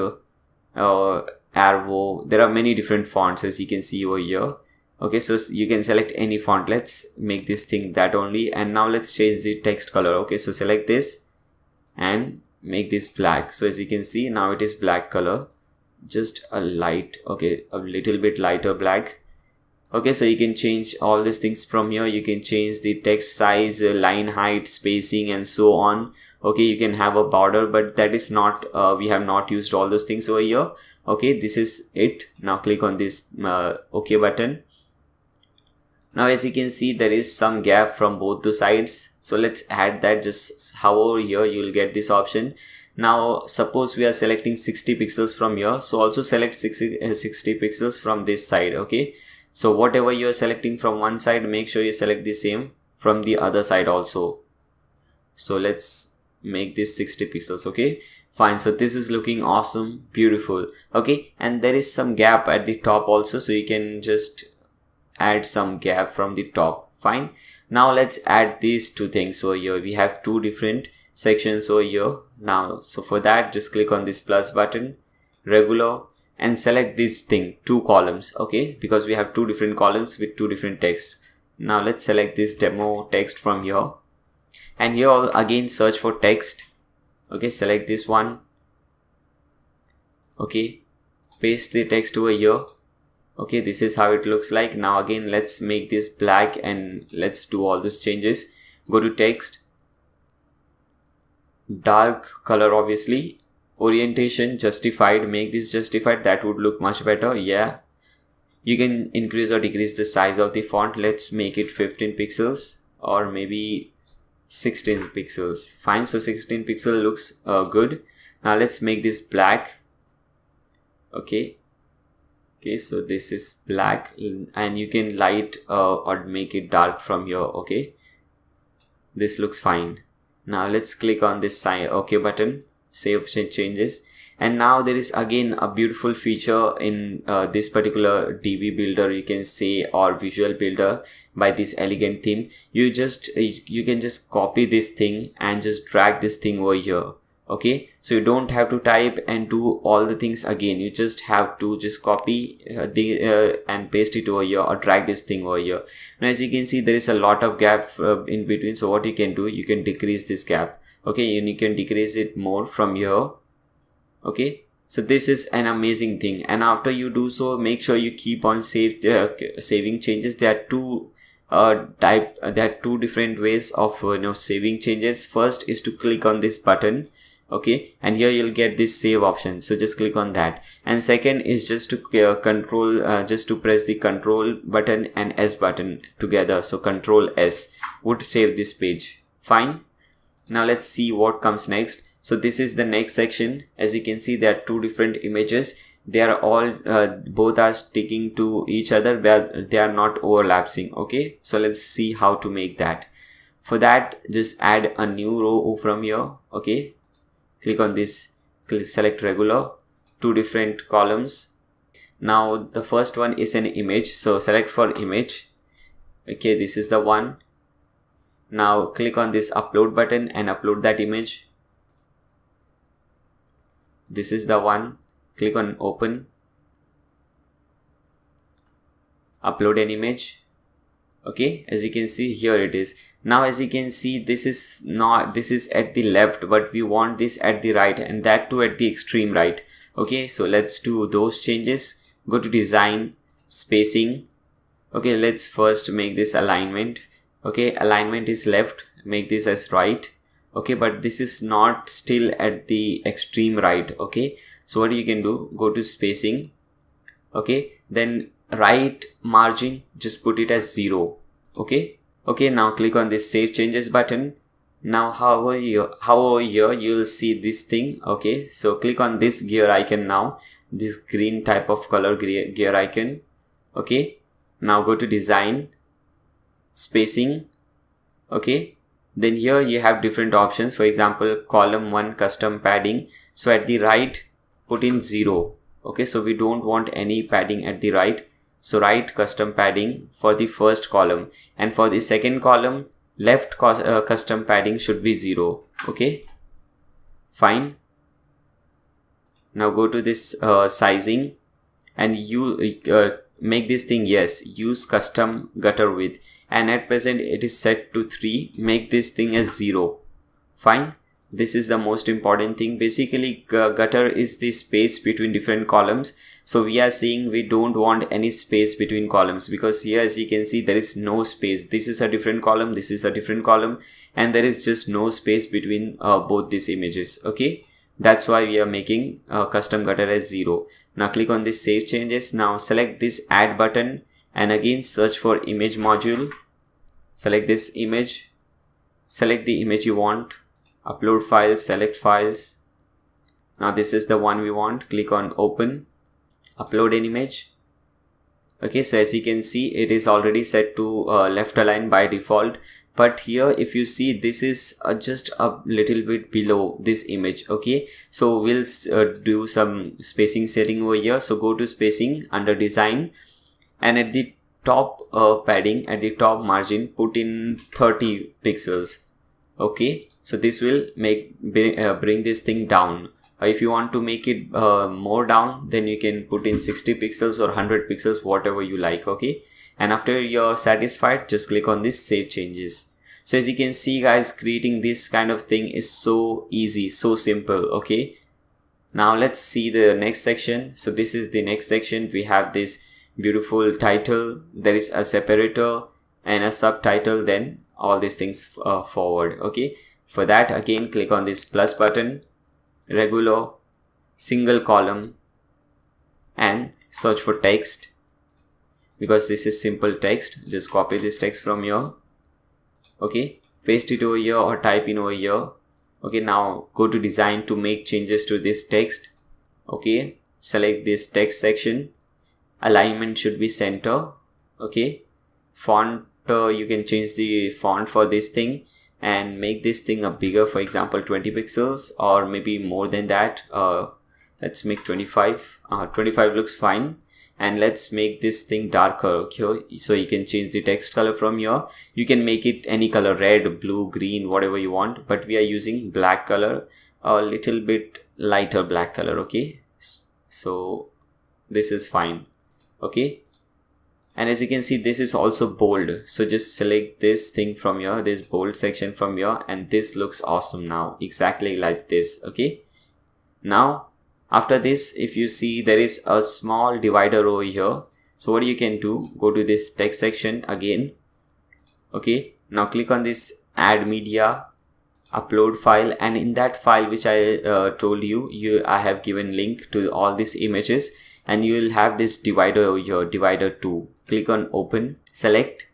Arvo, there are many different fonts as you can see over here. Okay, so you can select any font. Let's make this thing that only, and now let's change the text color. Okay, so select this and make this black. So as you can see, now it is black color, just a light, okay, a little bit lighter black. Okay, so you can change all these things from here. You can change the text size, line height, spacing, and so on. Okay, you can have a border, but that is not, we have not used all those things over here. Okay, this is it. Now click on this OK button. Now as you can see, there is some gap from both the sides, so let's add that. Just hover here, you will get this option. Now suppose we are selecting 60 pixels from here, so also select 60 pixels from this side. Okay, so whatever you are selecting from one side, make sure you select the same from the other side also. So let's make this 60 pixels. Okay, fine. So this is looking awesome, beautiful. Okay, and there is some gap at the top also, so you can just add some gap from the top. Fine. Now let's add these two things over here. We have two different sections over here now. So for that, just click on this plus button, regular, and select this thing, two columns. Okay, because we have two different columns with two different text. Now let's select this demo text from here, and here again search for text. Okay, select this one. Okay, paste the text over here. Okay, this is how it looks like. Now again let's make this black and let's do all these changes. Go to text, dark color, obviously, orientation justified, make this justified, that would look much better. Yeah, you can increase or decrease the size of the font. Let's make it 15 pixels or maybe 16 pixels. Fine, so 16 pixel looks good. Now let's make this black. Okay, so this is black, and you can light or make it dark from here. Okay, this looks fine. Now let's click on this OK button, save changes. And now there is again a beautiful feature in this particular DB builder, you can say, or visual builder, by this elegant theme. You can just copy this thing and just drag this thing over here. Okay, so you don't have to type and do all the things again. You just have to just copy and paste it over here, or drag this thing over here. Now as you can see, there is a lot of gap in between. So what you can do, you can decrease this gap. Okay, and you can decrease it more from here. Okay, so this is an amazing thing. And after you do so, make sure you keep on saving changes. There are two different ways of saving changes. First is to click on this button. Okay, and here you'll get this save option, so just click on that. And second is just to press the control button and S button together, so control S would save this page. Fine, now let's see what comes next. So this is the next section. As you can see, there are two different images. They are all both are sticking to each other, where they are not overlapping. Okay, so let's see how to make that. For that, just add a new row from here. Okay, click on this, select regular, two different columns. Now the first one is an image, so select for image. Okay, this is the one. Now click on this upload button and upload that image. This is the one. Click on open, upload an image. Okay, as you can see, here it is. Now as you can see, this is at the left, but we want this at the right, and that too at the extreme right. Okay, so let's do those changes. Go to design, spacing. Okay, let's first make this alignment. Okay, alignment is left, make this as right. Okay, but this is not still at the extreme right. Okay, so what you can do, go to spacing. Okay, then right margin, just put it as 0. Okay, now click on this save changes button. Now however here you'll see this thing. Okay, so click on this gear icon now, this green type of color gear icon. Okay, now go to design, spacing. Okay, then here you have different options. For example, column 1 custom padding, so at the right put in 0. Okay, so we don't want any padding at the right, so write custom padding for the first column, and for the second column left custom padding should be 0. Okay, fine. Now go to this sizing, and you make this thing, yes, use custom gutter width, and at present it is set to 3. Make this thing as 0. Fine, this is the most important thing. Basically gutter is the space between different columns. So we are saying we don't want any space between columns, because here as you can see there is no space. This is a different column, this is a different column, and there is just no space between both these images. Okay, that's why we are making custom gutter as 0. Now click on this save changes. Now select this add button and again search for image module. Select this image, select the image you want, upload files, select files. Now this is the one we want. Click on open, upload an image. Okay, so as you can see it is already set to left align by default, but here if you see this is just a little bit below this image. Okay, so we'll do some spacing setting over here. So go to spacing under design, and at the top padding, at the top margin, put in 30 pixels. Okay, so this will bring this thing down. If you want to make it more down, then you can put in 60 pixels or 100 pixels, whatever you like. Okay, and after you're satisfied, just click on this save changes. So as you can see guys, creating this kind of thing is so easy, so simple. Okay, now let's see the next section. So this is the next section. We have this beautiful title, there is a separator and a subtitle, then all these things forward. Okay, for that again click on this plus button, regular, single column, and search for text. Because this is simple text, just copy this text from here. Okay, paste it over here or type in over here. Okay, now go to design to make changes to this text. Okay, select this text section, alignment should be center. Okay, font, you can change the font for this thing and make this thing a bigger, for example 20 pixels or maybe more than that. Let's make 25. 25 looks fine. And let's make this thing darker. Okay, so you can change the text color from here. You can make it any color, red, blue, green, whatever you want, but we are using black color, a little bit lighter black color. Okay, so this is fine. Okay, and as you can see, this is also bold, so just select this thing from here, this bold section from here, and this looks awesome now, exactly like this. Okay, now after this, if you see, there is a small divider over here. So what you can do, go to this text section again. Okay, now click on this add media, upload file, and in that file which I told you, I have given link to all these images, and you will have this divider over here, divider 2. Click on open, select.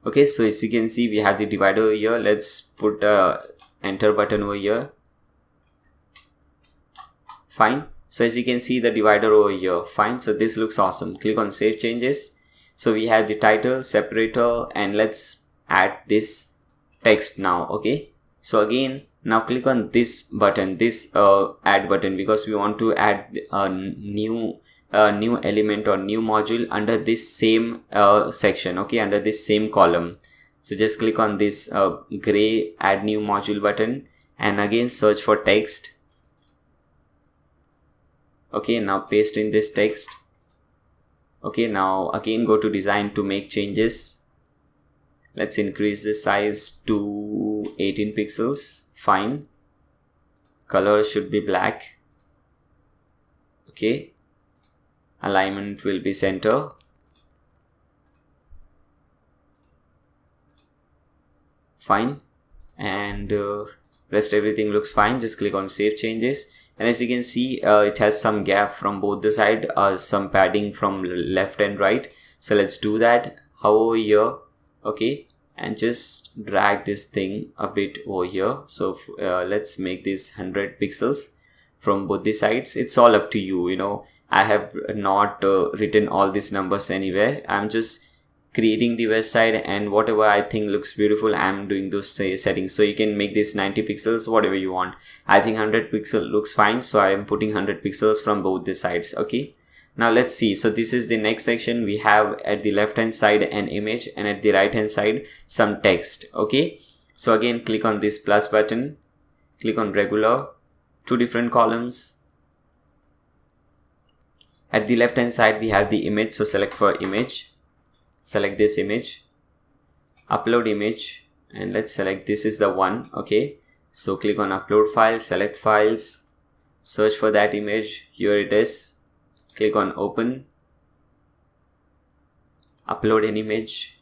Okay, so as you can see, we have the divider over here. Let's put a enter button over here. Fine. So as you can see, the divider over here, fine. So this looks awesome. Click on save changes. So we have the title, separator, and let's add this text now. Okay, so again, now click on this button, this add button, because we want to add a new element or new module under this same section. Okay, under this same column. So just click on this gray add new module button, and again search for text. Okay, now paste in this text. Okay, now again go to design to make changes. Let's increase the size to 18 pixels. Fine. Color should be black. Okay, alignment will be center. Fine, and rest everything looks fine. Just click on save changes. And as you can see, it has some gap from both the side, some padding from left and right. So let's do that. Hover here, okay, and just drag this thing a bit over here. So let's make this 100 pixels from both the sides. It's all up to you. You know, I have not written all these numbers anywhere. I'm just creating the website, and whatever I think looks beautiful, I'm doing those settings. So you can make this 90 pixels, whatever you want. I think 100 pixel looks fine, so I am putting 100 pixels from both the sides. Okay, now let's see. So this is the next section. We have at the left hand side an image, and at the right hand side some text. Okay, so again click on this plus button, click on regular, 2 different columns. At the left hand side we have the image, so select for image. Select this image, upload image, and let's select this is the one. Okay, so click on upload file, select files, search for that image. Here it is. Click on open, upload an image,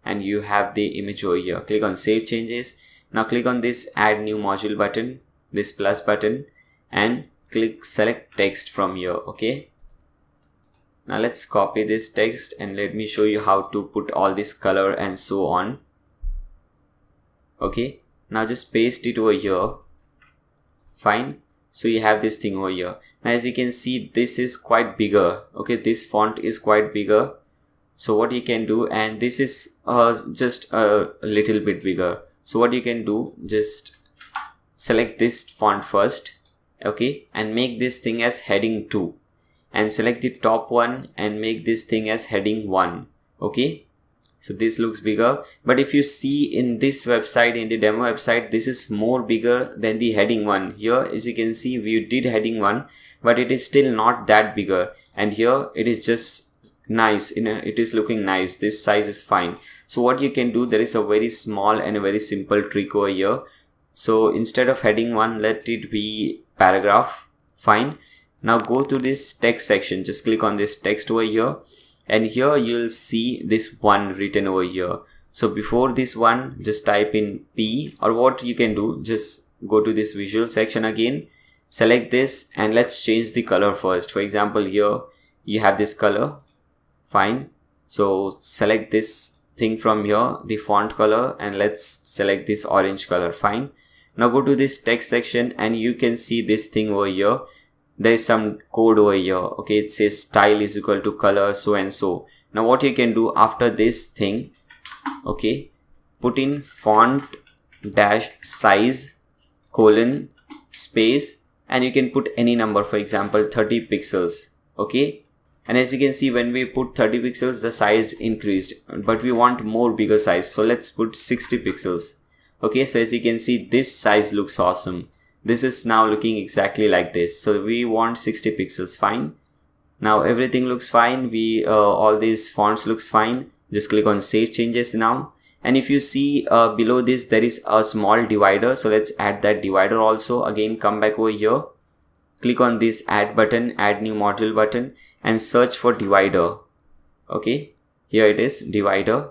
and you have the image over here. Click on save changes. Now click on this add new module button, this plus button, and select text from here. Okay, now let's copy this text, and let me show you how to put all this color and so on. Okay, now just paste it over here. Fine, so you have this thing over here. Now as you can see, this is quite bigger. Okay, this font is quite bigger. So what you can do, and this is just a little bit bigger. So what you can do, just select this font first. Okay, and make this thing as heading 2. And select the top one and make this thing as heading 1. Okay, so this looks bigger, but if you see in this website, in the demo website, this is more bigger than the heading 1. Here as you can see, we did heading 1, but it is still not that bigger, and here it is just nice, it is looking nice. This size is fine. So what you can do, there is a very small and a very simple trick over here. So instead of heading 1, let it be paragraph. Fine. Now go to this text section, just click on this text over here, and here you'll see this one written over here. So before this one, just type in P, or what you can do, just go to this visual section again, select this, and let's change the color first. For example, here you have this color. Fine. So select this thing from here, the font color, and let's select this orange color. Fine. Now go to this text section and you can see this thing over here. There is some code over here. Okay, it says style is equal to color so and so. Now what you can do after this thing, okay, put in font dash size colon space, and you can put any number, for example 30 pixels. Okay, and as you can see, when we put 30 pixels, the size increased, but we want more bigger size, so let's put 60 pixels. Okay, so as you can see, this size looks awesome. This is now looking exactly like this. So we want 60 pixels. Fine. Now everything looks fine. All these fonts looks fine. Just click on save changes now. And if you see below this, there is a small divider. So let's add that divider also. Again, come back over here. Click on this add button, add new module button, and search for divider. Okay, here it is, divider.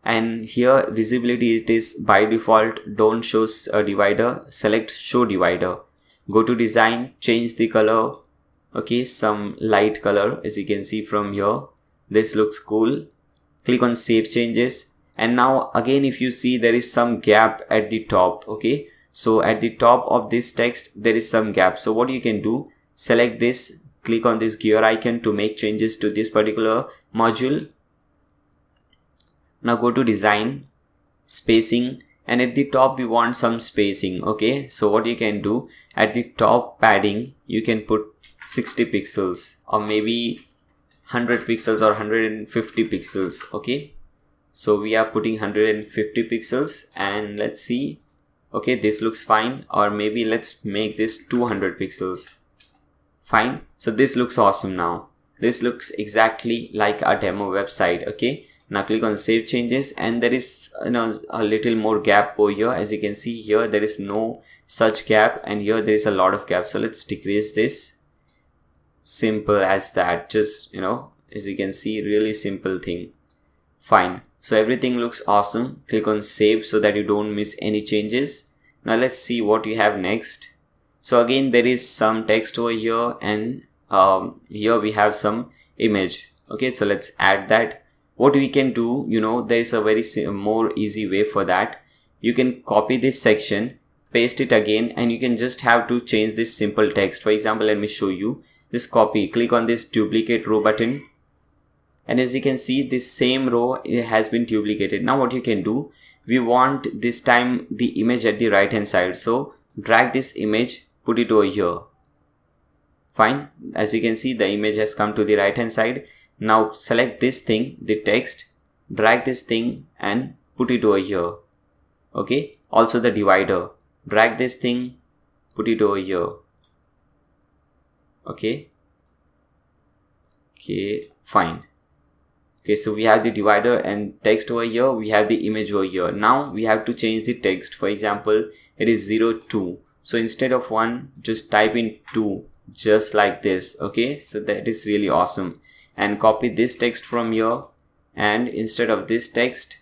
And here visibility, it is by default don't show a divider. Select show divider, go to design, change the color. Okay, some light color, as you can see from here. This looks cool. Click on save changes, and now again if you see, there is some gap at the top. Okay, so at the top of this text there is some gap. So what you can do, select this, click on this gear icon to make changes to this particular module. Now go to design, spacing, and at the top we want some spacing. Okay, so what you can do, at the top padding you can put 60 pixels or maybe 100 pixels or 150 pixels. Okay, so we are putting 150 pixels, and let's see. Okay, this looks fine, or maybe let's make this 200 pixels. Fine. So this looks awesome now. This looks exactly like a demo website. Okay, now click on save changes, and there is a little more gap over here. As you can see here, there is no such gap, and here there is a lot of gap. So let's decrease this. Simple as that. Just as you can see, really simple thing. Fine. So everything looks awesome. Click on save so that you don't miss any changes. Now let's see what you have next. So again, there is some text over here, and here we have some image. Okay, so let's add that. What we can do, there is a very more easy way for that. You can copy this section, paste it again, and you can just have to change this simple text. For example, let me show you. Just copy, click on this duplicate row button, and as you can see, this same row has been duplicated. Now what you can do, we want this time the image at the right hand side, so drag this image, put it over here. Fine. As you can see, the image has come to the right hand side. Now select this thing, the text, drag this thing and put it over here. Okay, also the divider, drag this thing, put it over here. Okay, fine. Okay, so we have the divider and text over here, we have the image over here. Now we have to change the text. For example, it is 02. So instead of 1, just type in 2, just like this. Okay, so that is really awesome. And copy this text from here, and instead of this text,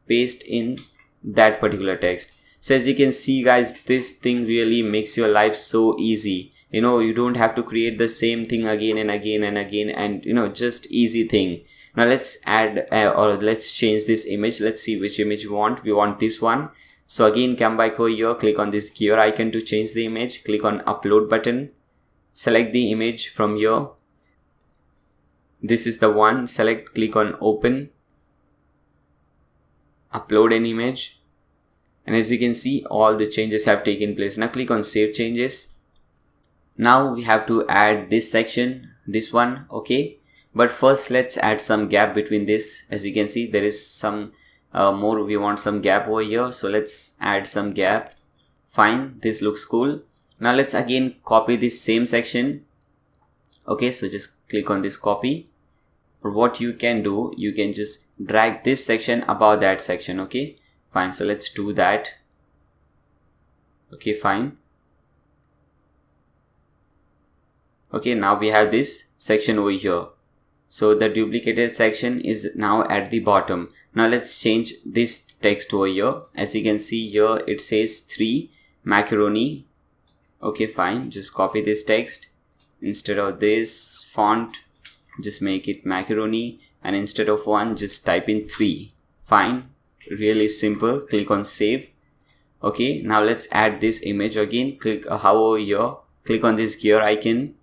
paste in that particular text. So as you can see guys, this thing really makes your life so easy. You don't have to create the same thing again and again and again, and just easy thing. Now let's add or let's change this image. Let's see which image we want. We want this one. So again, come back over here, click on this gear icon to change the image, click on upload button, select the image from here. This is the one. Select, click on open, upload an image, and as you can see, all the changes have taken place. Now click on save changes. Now we have to add this section, this one. Okay, but first let's add some gap between this. As you can see, there is some more, we want some gap over here, so let's add some gap. Fine, this looks cool. Now let's again copy this same section. Okay, so just click on this copy, or what you can do, you can just drag this section above that section. Okay, fine. So let's do that. Okay, fine. Okay, now we have this section over here. So the duplicated section is now at the bottom. Now let's change this text over here. As you can see here, it says 3 macaroni. Okay, fine. Just copy this text. Instead of this font, just make it macaroni, and instead of 1, just type in 3. Fine. Really simple. Click on save. Okay, now let's add this image again. Click over here. Click on this gear icon.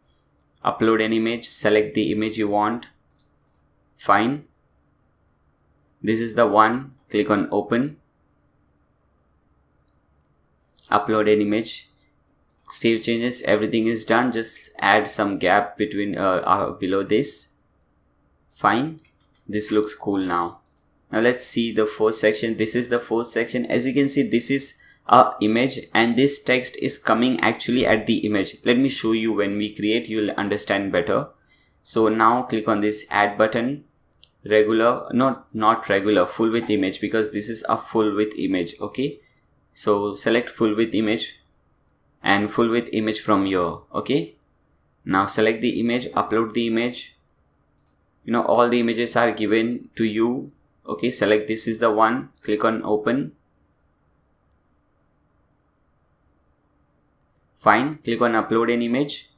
Upload an image. Select the image you want. Fine. This is the one. Click on open. Upload an image. Save changes. Everything is done. Just add some gap between below this. Fine. This looks cool now. Now let's see the fourth section. This is the fourth section. As you can see, this is a image and this text is coming actually at the image. Let me show you. When we create, you'll understand better. So now click on this add button. Regular, not regular, full width image, because this is a full width image. Okay, so select full width image and full width image from here. Okay, now select the image, upload the image. All the images are given to you. Okay, select this is the one. Click on open. Fine. Click on upload an image.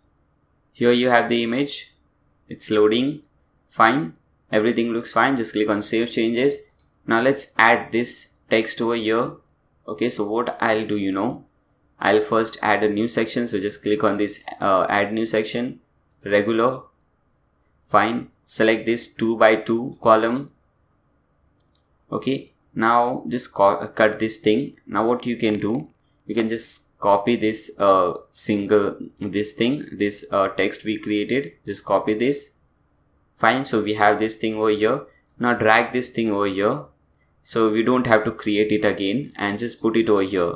Here you have the image. It's loading. Fine. Everything looks fine. Just click on save changes. Now let's add this text over here. Okay, so what I'll do, I'll first add a new section. So just click on this add new section, regular. Fine. Select this 2x2 column. Okay, now just cut this thing. Now what you can do, you can just copy this this text we created. Just copy this. Fine. So we have this thing over here. Now drag this thing over here. So we don't have to create it again, and just put it over here.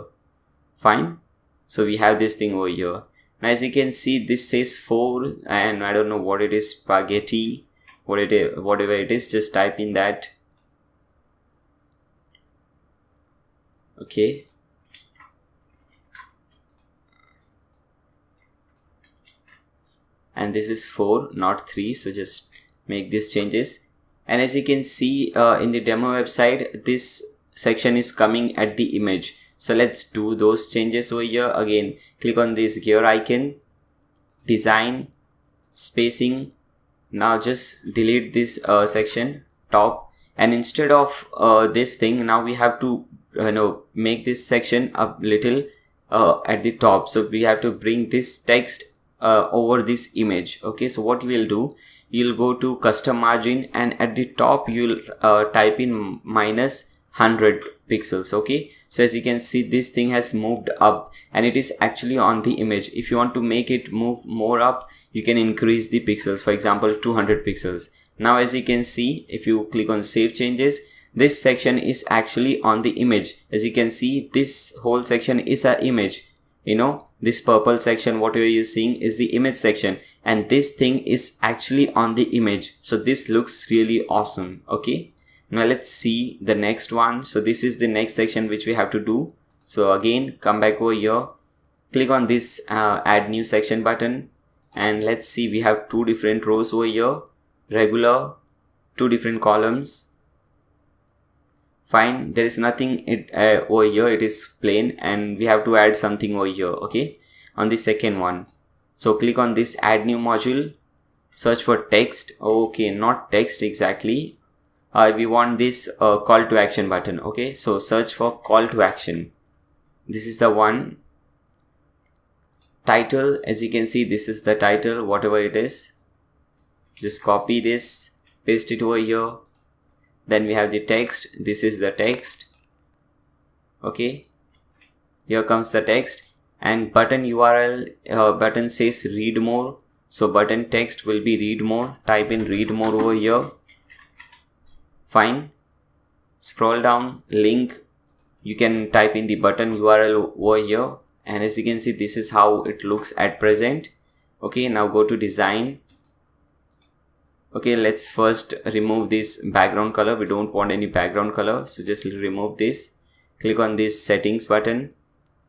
Fine. So we have this thing over here. Now as you can see, this says 4 and I don't know what it is, spaghetti, whatever it is, just type in that. Okay. And this is 4, not 3. So just make these changes. And as you can see in the demo website, this section is coming at the image. So let's do those changes over here. Again, click on this gear icon, design, spacing. Now just delete this section, top. And instead of this thing, now we have to make this section a little at the top. So we have to bring this text over this image. Okay, so what we'll do, you'll go to custom margin, and at the top you'll type in -100 pixels. Okay, so as you can see, this thing has moved up and it is actually on the image. If you want to make it move more up, you can increase the pixels, for example 200 pixels. Now as you can see, if you click on save changes, this section is actually on the image. As you can see, this whole section is an image. This purple section, whatever you're seeing, is the image section, and this thing is actually on the image. So this looks really awesome. Okay, now let's see the next one. So this is the next section which we have to do. So again, come back over here, click on this add new section button, and let's see, we have 2 different rows over here, regular, 2 different columns. Fine, there is nothing over here, it is plain, and we have to add something over here. Okay, on the second one, so click on this add new module, search for text. Okay, not text exactly, we want this call to action button. Okay, so search for call to action. This is the one. Title, as you can see, this is the title, whatever it is. Just copy this, paste it over here. Then we have the text. This is the text. Okay, here comes the text, and button URL, button says read more, so button text will be read more. Type in read more over here. Fine. Scroll down, link, you can type in the button URL over here, and as you can see, this is how it looks at present. Okay, now go to design, Okay, let's first remove this background color. We don't want any background color, so just remove this. Click on this settings button.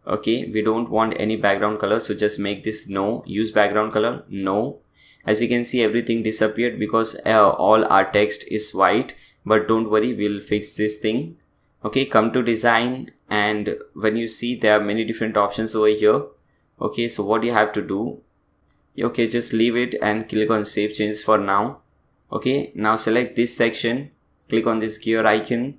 Okay, we don't want any background color, so just make this no. Use background color, no. As you can see, everything disappeared because all our text is white, but don't worry, we'll fix this thing. Okay, come to design, and when you see there are many different options over here. Okay, so what you have to do, okay, just leave it and click on save changes for now. Okay, now select this section, click on this gear icon.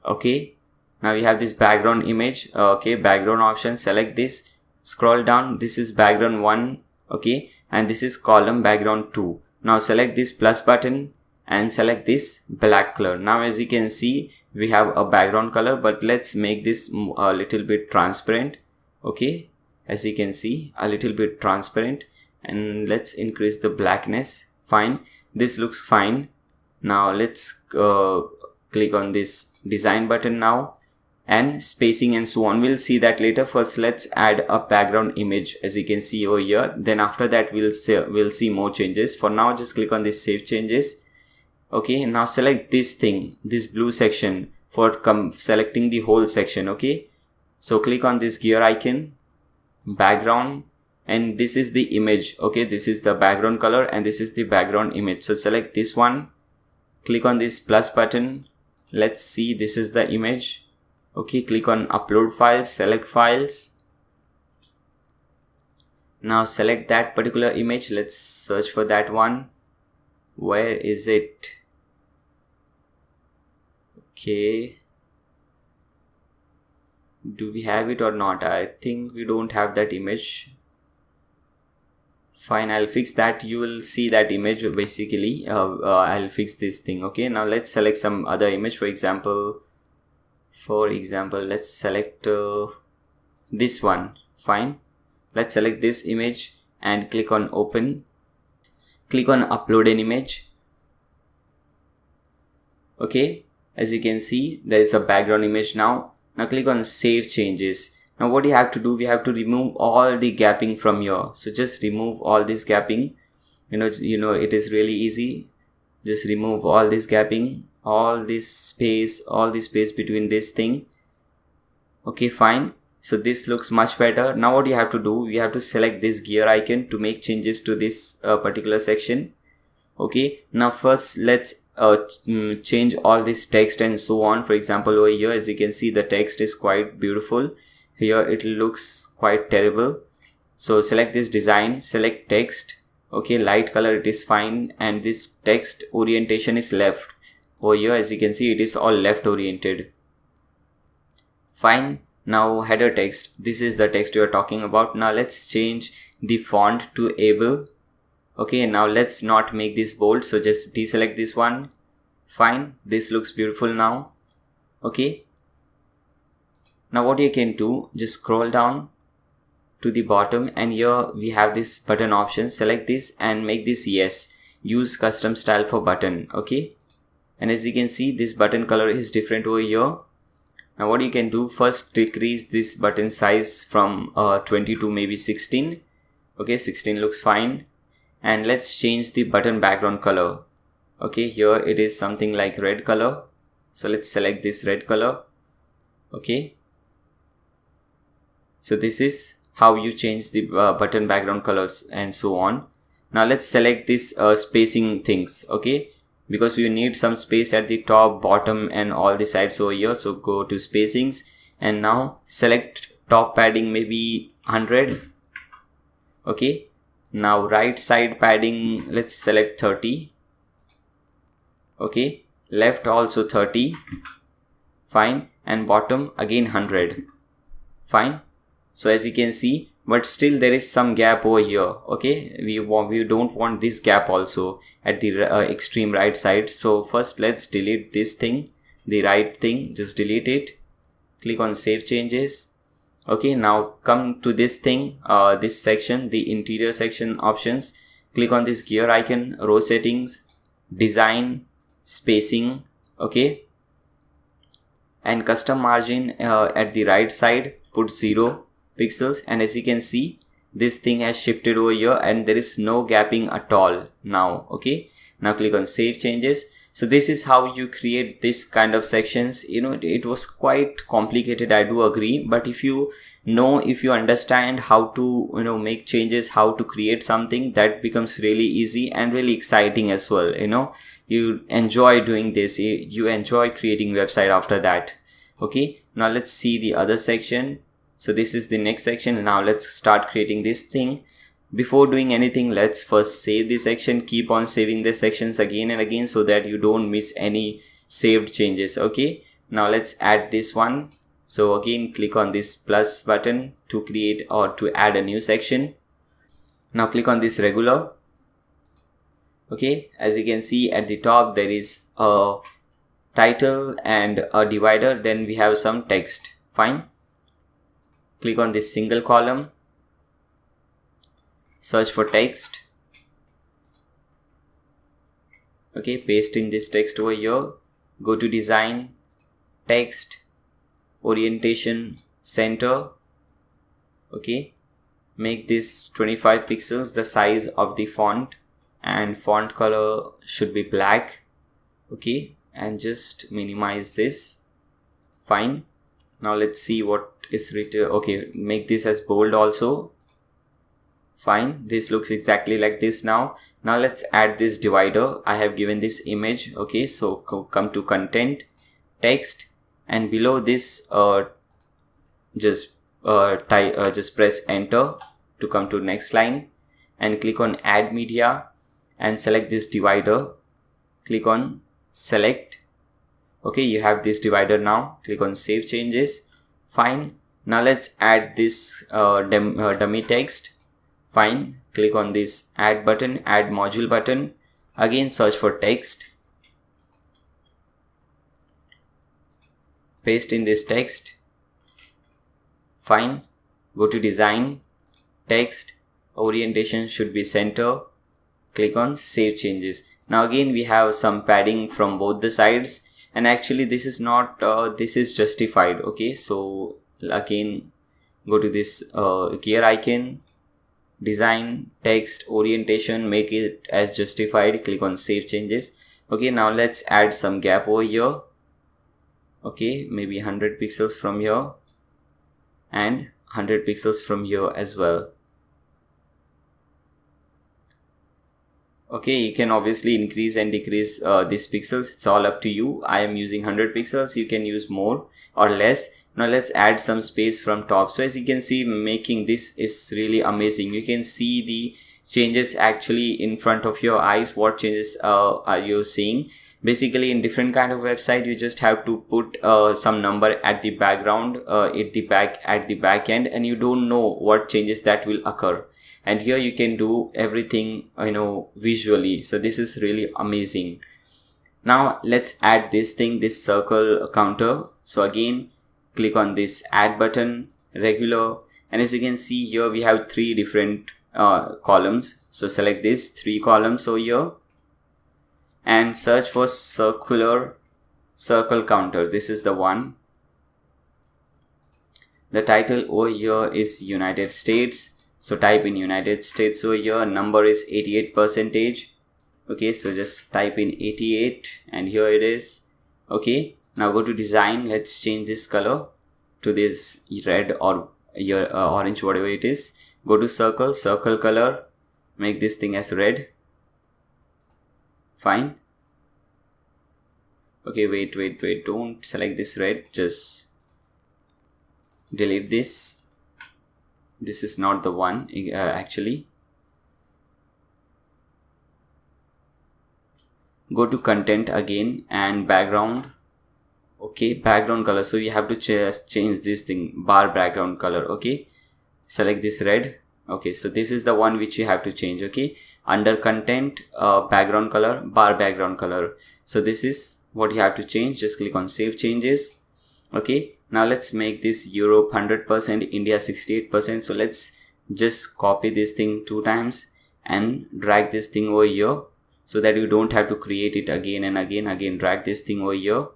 Okay, now you have this background image. Okay, background option, select this, scroll down, this is background 1. Okay, and this is column background 2. Now select this plus button and select this black color. Now as you can see, we have a background color, but let's make this a little bit transparent. Okay, as you can see, a little bit transparent, and let's increase the blackness. Fine, this looks fine. Now let's click on this design button now, and spacing and so on, we'll see that later. First let's add a background image, as you can see over here. Then after that we'll see more changes. For now, just click on this save changes. Okay, now select this thing, this blue section, for selecting the whole section. Okay, so click on this gear icon, background, and this is the image. Okay, this is the background color and this is the background image. So select this one, click on this plus button. Let's see, this is the image. Okay, click on upload files, select files. Now select that particular image. Let's search for that one. Where is it? Okay, do we have it or not? I think we don't have that image. Fine, I'll fix that. You will see that image basically. I'll fix this thing. Okay, now let's select some other image. For example, let's select this one. Fine, let's select this image and click on open. Click on upload an image. Okay, as you can see, there is a background image now. Now click on save changes. Now what you have to do, we have to remove all the gapping from here. So just remove all this gapping. You know it is really easy. Just remove all this gapping, all this space between this thing. Okay, fine. So this looks much better. Now what you have to do, you have to select this gear icon to make changes to this particular section. Okay, now first let's change all this text and so on. For example, over here, as you can see, the text is quite beautiful. Here it looks quite terrible. So select this design, select text. Okay, light color, it is fine, and this text orientation is left. Over here, as you can see, it is all left oriented. Fine. Now header text, this is the text we are talking about. Now let's change the font to able. Okay, now let's not make this bold, so just deselect this one. Fine, this looks beautiful now. Okay, now what you can do, just scroll down to the bottom, and here we have this button option. Select this and make this yes. Use custom style for button. Okay, and as you can see, this button color is different over here. Now what you can do, first decrease this button size from 20 to maybe 16. Okay, 16 looks fine. And let's change the button background color. Okay, here it is something like red color. So let's select this red color. Okay, so this is how you change the button background colors and so on. Now let's select this spacing things. Okay, because you need some space at the top, bottom, and all the sides over here. So go to spacings and now select top padding maybe 100. Okay, now right side padding, let's select 30. Okay, left also 30. Fine, and bottom again 100. Fine. So as you can see, but still there is some gap over here. Okay, we don't want this gap also at the extreme right side. So first let's delete this thing, the right thing, just delete it. Click on save changes. Okay, now come to this thing, this section, the interior section options. Click on this gear icon, row settings, design, spacing. Okay, and custom margin at the right side, put 0 pixels, and as you can see, this thing has shifted over here and there is no gapping at all now. Okay, now click on save changes. So this is how you create this kind of sections. You know, it was quite complicated, I do agree, but if you understand how to, you know, make changes, how to create something, that becomes really easy and really exciting as well. You know, you enjoy doing this, you enjoy creating website after that. Okay, now let's see the other section. So this is the next section. Now let's start creating this thing. Before doing anything, let's first save this section. Keep on saving the sections again and again so that you don't miss any saved changes. Okay, now let's add this one. So again, click on this plus button to create or to add a new section. Now click on this regular. Okay, as you can see at the top, there is a title and a divider, then we have some text. Fine, click on this single column, search for text. Okay, paste in this text over here, go to design, text, orientation, center. Okay, make this 25 pixels the size of the font, and font color should be black. Okay, and just minimize this. Fine, now let's see what is written. Okay, make this as bold also. Fine, this looks exactly like this now. Now let's add this divider. I have given this image. Okay, so come to content, text, and below this just press enter to come to next line, and click on add media and select this divider. Click on select. Okay, you have this divider now. Click on save changes. Fine, now let's add this dummy text. Fine, click on this add button, add module button. Again, search for text, paste in this text. Fine, go to design, text, orientation should be center. Click on save changes. Now again, we have some padding from both the sides, and actually this is not this is justified. Okay, so again, go to this gear icon, design, text, orientation, make it as justified. Click on save changes. Okay, now let's add some gap over here. Okay, maybe 100 pixels from here and 100 pixels from here as well. Okay, you can obviously increase and decrease these pixels. It's all up to you. I am using 100 pixels. You can use more or less. Now let's add some space from top. So as you can see, making this is really amazing. You can see the changes actually in front of your eyes. What changes are you seeing? Basically, in different kind of website, you just have to put some number at the background, at the back end, and you don't know what changes that will occur. And here you can do everything, you know, visually. So this is really amazing. Now let's add this thing, this circle counter. So again, click on this add button, regular, and as you can see here, we have three different columns. So select this 3 columns over here and search for circle counter. This is the one. The title over here is United States. So type in United States over here. Number is 88%. Okay, so just type in 88 and here it is. Okay, now go to design. Let's change this color to this red or orange, whatever it is. Go to circle color, make this thing as red. Fine. Okay, wait, don't select this red, just delete this. This is not the one actually. Go to content again and background. Okay, background color. So you have to change this thing, bar background color. Okay, select this red. Okay, so this is the one which you have to change. Okay, under content, background color, bar background color. So this is what you have to change. Just click on save changes. Okay, now let's make this Europe 100%, India 68%. So let's just copy this thing 2 times and drag this thing over here so that you don't have to create it again and again. Drag this thing over here.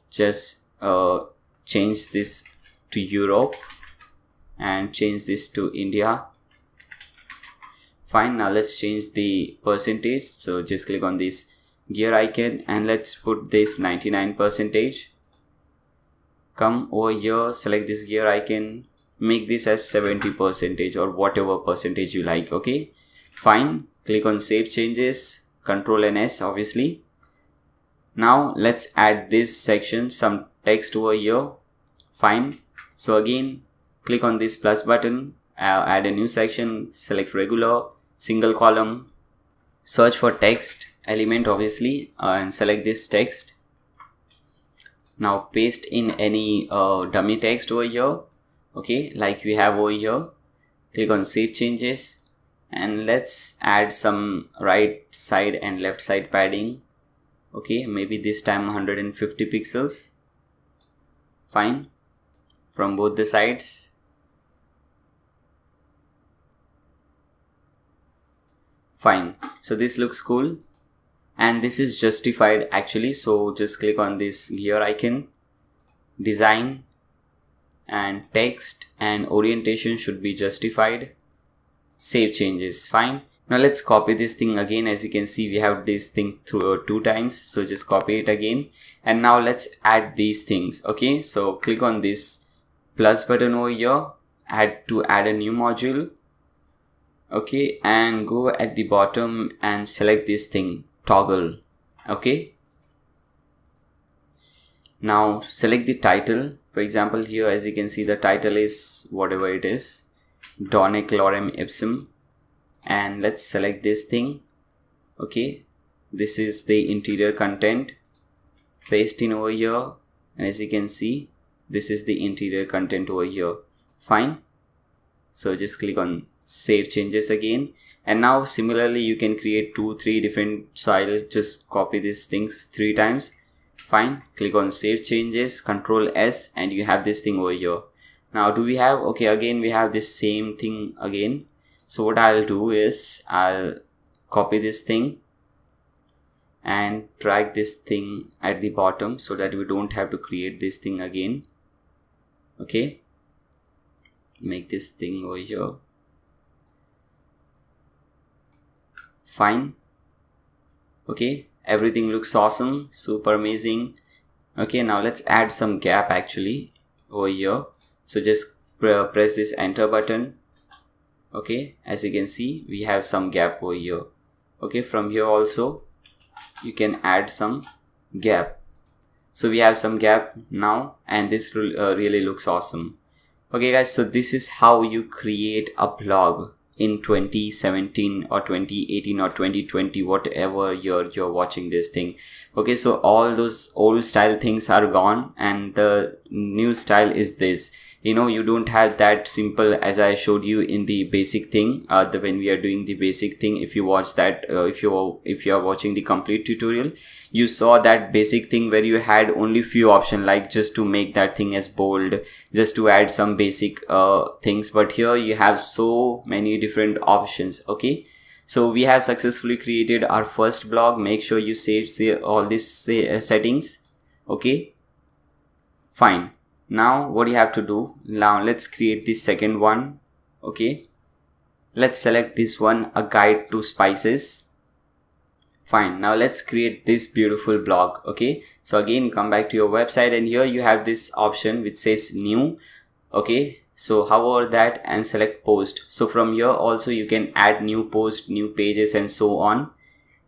Just change this to Europe. and change this to India. Fine, now let's change the percentage. So just click on this gear icon and let's put this 99%. Come over here, select this gear icon, make this as 70% or whatever percentage you like. Okay, fine, click on save changes, Control and S obviously. Now let's add this section, some text over here. Fine, so again click on this plus button, add a new section, select regular, single column, search for text element obviously, and select this text. Now paste in any dummy text over here, okay, like we have over here. Click on save changes and let's add some right side and left side padding. Okay, maybe this time 150 pixels. Fine, from both the sides. Fine, so this looks cool and this is justified actually. So just click on this gear icon, design, and text and orientation should be justified. Save changes. Fine, now let's copy this thing again. As you can see, we have this thing through 2 times, so just copy it again. And now let's add these things. Okay, so click on this plus button over here, add a new module. Okay, and go at the bottom and select this thing, toggle. Okay, now select the title. For example, here as you can see, the title is whatever it is, Donec Lorem Ipsum, and let's select this thing. Okay, this is the interior content, paste in over here, and as you can see, this is the interior content over here. Fine, so just click on save changes again, and now similarly you can create 2-3 different styles. Just copy these things 3 times. Fine, click on save changes, Control S, and you have this thing over here. Now do we have, okay, again we have this same thing again. So what I'll do is I'll copy this thing and drag this thing at the bottom so that we don't have to create this thing again. Okay, make this thing over here. Fine, okay, everything looks awesome, super amazing. Okay, now let's add some gap actually over here. So just press this enter button. Okay, as you can see, we have some gap over here. Okay, from here also you can add some gap. So we have some gap now, and this really looks awesome. Okay guys, so this is how you create a blog in 2017 or 2018 or 2020, whatever year you're watching this thing. Okay, so all those old style things are gone and the new style is this. You know, you don't have that simple as I showed you in the basic thing, when we are doing the basic thing. If you watch that, if you are watching the complete tutorial, you saw that basic thing where you had only few options, like just to make that thing as bold, just to add some basic things. But here you have so many different options. Okay, so we have successfully created our first blog. Make sure you save all these settings. Okay, fine. Now what you have to do, now let's create the second one. Okay, let's select this one, a guide to spices. Fine, now let's create this beautiful blog. Okay, so again come back to your website, and here you have this option which says new. Okay, so hover that and select post. So from here also you can add new post, new pages, and so on.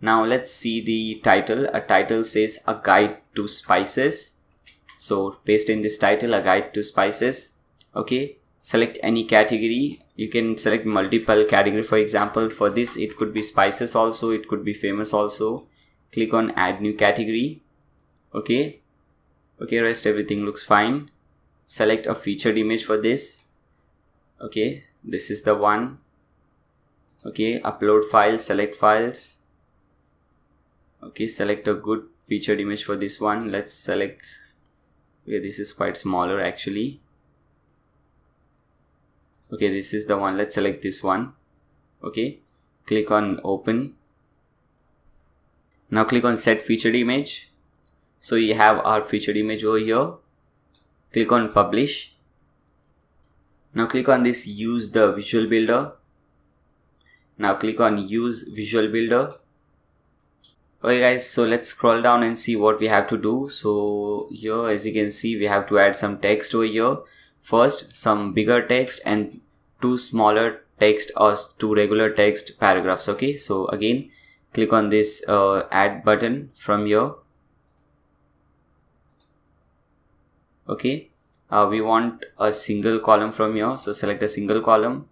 Now let's see the title. A title says a guide to spices. So paste in this title, a guide to spices. Okay, select any category. You can select multiple category. For example, for this it could be spices also, it could be famous also. Click on add new category. Okay, rest everything looks fine. Select a featured image for this. Okay, this is the one. Okay, upload files, select files. Okay, select a good featured image for this one. Let's select, okay, this is quite smaller actually. Okay, this is the one. Let's select this one. Okay, click on open. Now click on set featured image. So you have our featured image over here. Click on publish. Now click on this use the visual builder. Now click on use visual builder. Okay guys, so let's scroll down and see what we have to do. So here, as you can see, we have to add some text over here. First, some bigger text and two smaller text or two regular text paragraphs. Okay, so again, click on this add button from here. Okay, we want a single column from here, so select a single column.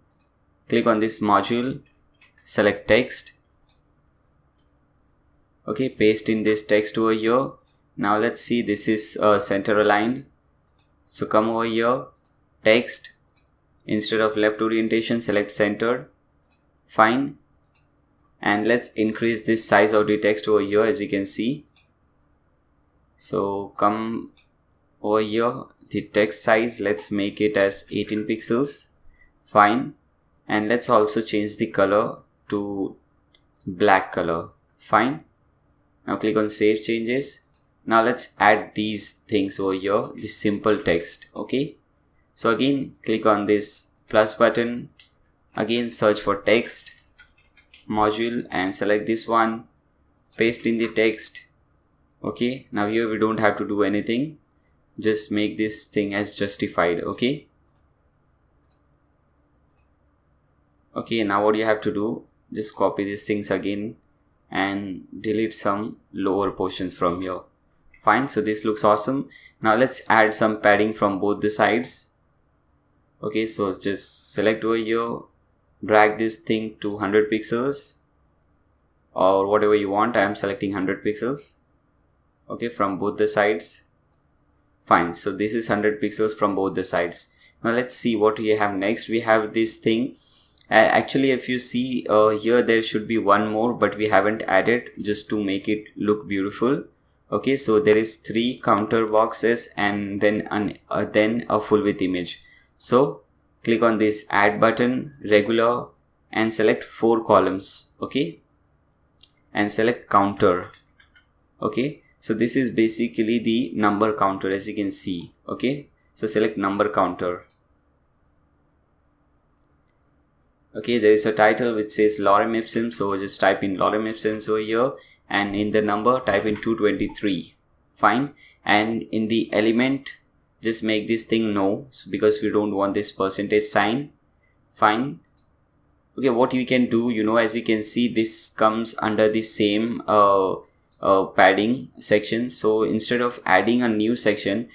Click on this module, select text. Okay, paste in this text over here. Now let's see, this is center aligned. So come over here, text, instead of left orientation, select centered. Fine. And let's increase this size of the text over here, as you can see. So come over here, the text size, let's make it as 18 pixels. Fine. And let's also change the color to black color. Fine. Now click on save changes. Now let's add these things over here, the simple text. Okay, so again click on this plus button, again search for text module and select this one, paste in the text. Okay, now here we don't have to do anything, just make this thing as justified. Okay, now what you have to do, just copy these things again and delete some lower portions from here. Fine, so this looks awesome. Now let's add some padding from both the sides. Okay, so just select over here, drag this thing to 100 pixels or whatever you want. I am selecting 100 pixels. Okay, from both the sides. Fine, so this is 100 pixels from both the sides. Now let's see what we have next. We have this thing. Actually, if you see here, there should be one more, but we haven't added, just to make it look beautiful. Okay, so there is 3 counter boxes and then a full width image. So click on this add button, regular, and select 4 columns. Okay, and select counter. Okay, so this is basically the number counter, as you can see. Okay, so select number counter. Okay, there is a title which says lorem ipsum, so just type in lorem ipsum over here, and in the number type in 223. Fine, and in the element just make this thing no, so because we don't want this percentage sign. Fine. Okay, what you can do, as you can see, this comes under the same padding section. So instead of adding a new section,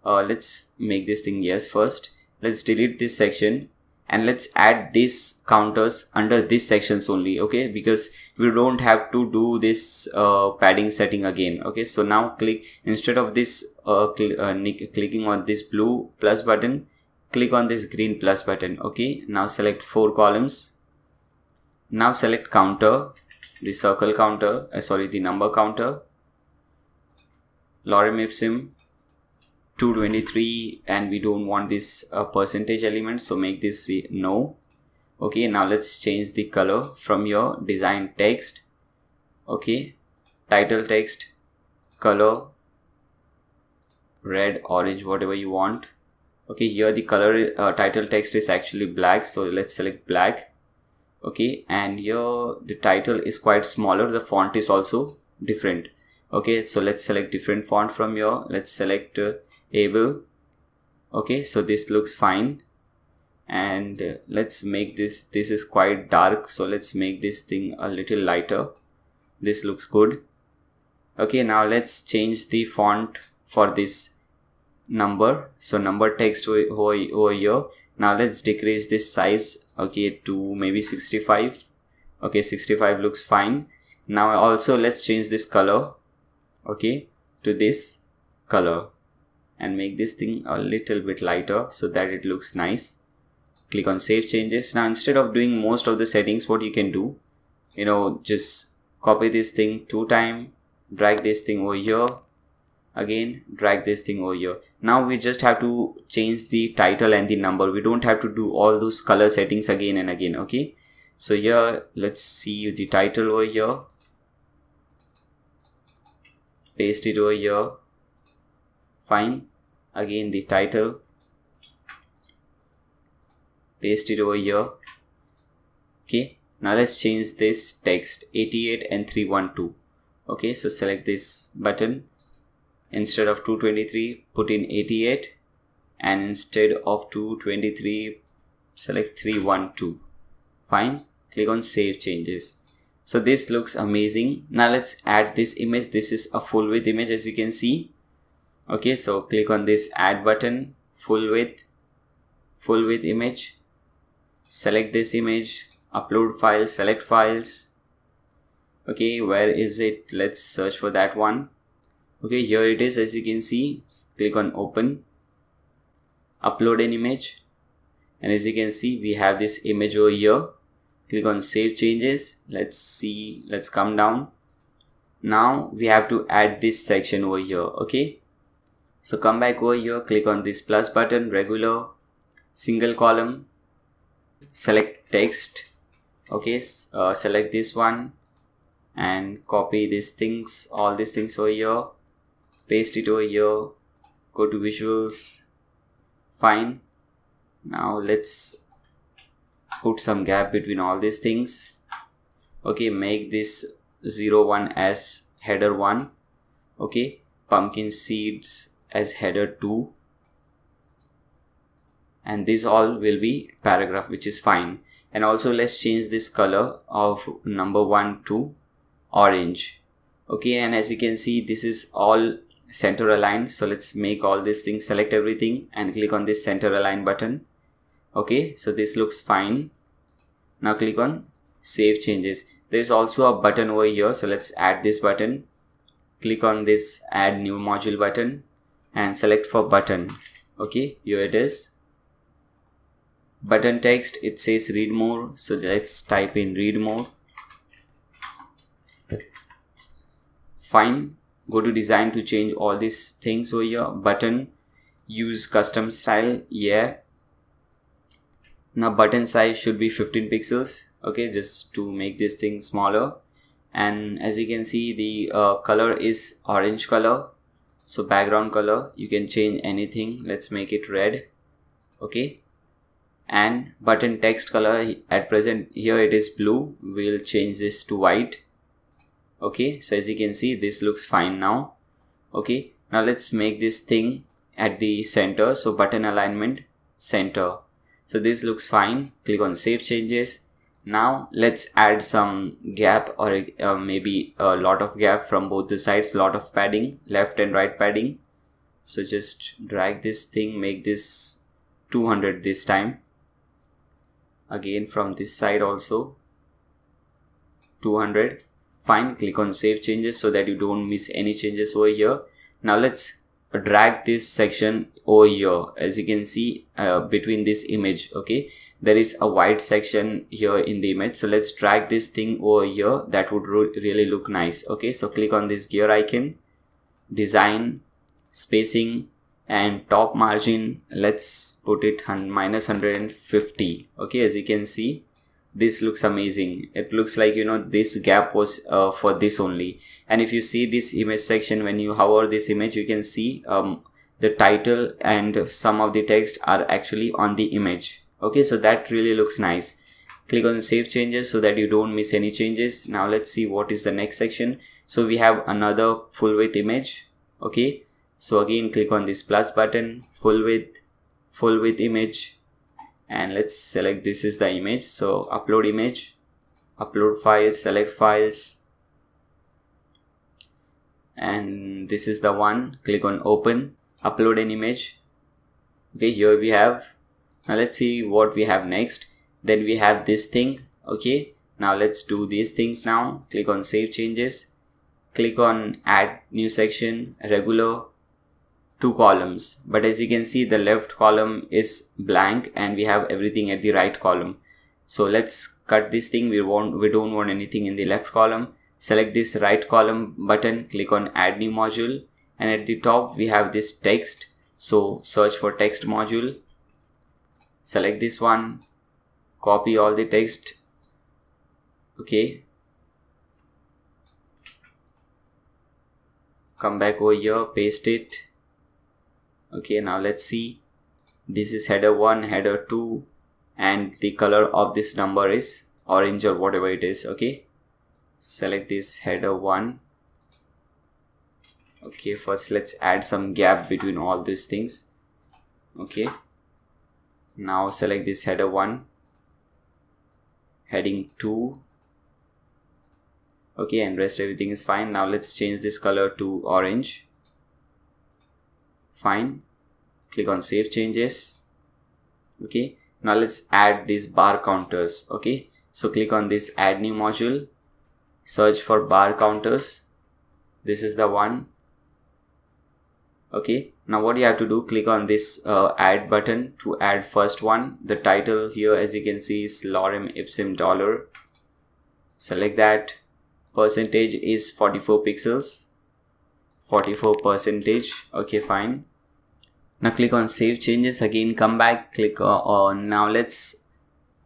let's make this thing yes first. Let's delete this section and let's add these counters under these sections only. Okay, because we don't have to do this padding setting again. Okay, so now click, instead of this clicking on this blue plus button, click on this green plus button. Okay, now select 4 columns. Now select counter, the circle counter, the number counter, lorem ipsum 223, and we don't want this percentage element, so make this no. Okay, now let's change the color from your design text. Okay, title text color red, orange, whatever you want. Okay, here the color title text is actually black, so let's select black. Okay, and here the title is quite smaller, the font is also different. Okay, so let's select different font from here. Let's select able. Okay, so this looks fine, and let's make this is quite dark, so let's make this thing a little lighter. This looks good. Okay, now let's change the font for this number, so number text over here. Now let's decrease this size, okay, to maybe 65. Okay, 65 looks fine. Now also let's change this color, okay, to this color, and make this thing a little bit lighter so that it looks nice. Click on save changes. Now instead of doing most of the settings, what you can do, just copy this thing 2 times, drag this thing over here, again drag this thing over here. Now we just have to change the title and the number. We don't have to do all those color settings again and again. Okay, so here let's see the title over here, paste it over here. Fine, again the title, paste it over here. Okay, now let's change this text 88 and 312. Okay, so select this button. Instead of 223, put in 88, and instead of 223, select 312. Fine, click on save changes. So this looks amazing. Now let's add this image. This is a full width image, as you can see. Okay, so click on this add button, full width image. Select this image, upload file, select files. Okay, where is it? Let's search for that one. Okay, here it is, as you can see. Click on open, upload an image, and as you can see, we have this image over here. Click on save changes. Let's see, let's come down. Now we have to add this section over here. Okay, so come back over here, click on this plus button, regular, single column, select text. Okay, select this one and copy these things, all these things over here, paste it over here, go to visuals. Fine, now let's put some gap between all these things. Okay, make this 01 as header 1. Okay, pumpkin seeds as header 2, and this all will be paragraph, which is fine. And also let's change this color of number 1 to orange. Okay, and as you can see, this is all center aligned. So let's make all these things, select everything and click on this center align button. Okay, so this looks fine. Now click on save changes. There is also a button over here, so let's add this button. Click on this add new module button and select for button. Okay, here it is. Button text, it says read more, so let's type in read more. Fine, go to design to change all these things over here. Button, use custom style, yeah. Now button size should be 15 pixels. Okay, just to make this thing smaller. And as you can see, the color is orange color. So background color, you can change anything. Let's make it red. Okay, and button text color, at present here it is blue. We'll change this to white. Okay, so as you can see, this looks fine now. Okay, now let's make this thing at the center. So button alignment, center. So this looks fine. Click on save changes. Now let's add some gap, or maybe a lot of gap from both the sides, lot of padding, left and right padding. So just drag this thing, make this 200 this time. Again from this side also 200. Fine, click on save changes so that you don't miss any changes over here. Now let's drag this section over here. As you can see, between this image, okay, there is a white section here in the image. So let's drag this thing over here. That would really look nice. Okay, so click on this gear icon, design, spacing, and top margin, let's put it minus 150. Okay, as you can see, this looks amazing. It looks like, you know, this gap was for this only. And if you see this image section, when you hover this image, you can see the title and some of the text are actually on the image. Okay, so that really looks nice. Click on save changes so that you don't miss any changes. Now let's see what is the next section. So we have another full width image. Okay, so again click on this plus button, full width image, and let's select this is the image. So upload image, upload files, select files, and this is the one. Click on open, upload an image. Okay, here we have. Now let's see what we have next. Then we have this thing. Okay, now let's do these things now. Click on save changes, click on add new section, regular, 2 columns. But as you can see, the left column is blank and we have everything at the right column. So let's cut this thing. We don't want anything in the left column. Select this right column button, click on add new module, and at the top we have this text. So search for text module, select this one, copy all the text. Okay, come back over here, paste it. Okay, now let's see. This is header 1, header 2, and the color of this number is orange or whatever it is. Okay, select this header 1. Okay, first let's add some gap between all these things. Okay, now select this header 1, heading 2. Okay, and rest everything is fine. Now let's change this color to orange. Fine, click on save changes. Okay, now let's add these bar counters. Okay, so click on this add new module, search for bar counters. This is the one. Okay, now what you have to do, click on this add button to add first one. The title here, as you can see, is lorem ipsum dollar. Select that. Percentage is 44 pixels, 44%. Okay, fine. Now click on save changes. Again, come back, click on now let's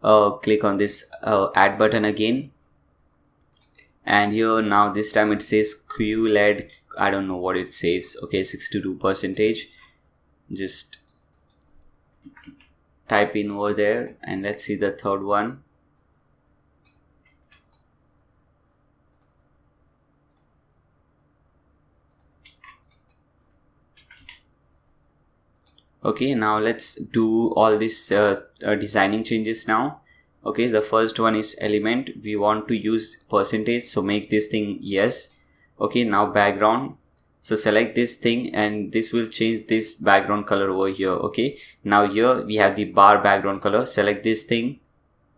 click on this add button again, and here now this time it says QLED. I don't know what it says. Okay, 62%. Just type in over there, and let's see the third one. Okay, now let's do all these designing changes now. Okay, the first one is element. We want to use percentage, so make this thing yes. Okay, now background, so select this thing and this will change this background color over here. Okay, now here we have the bar background color. Select this thing.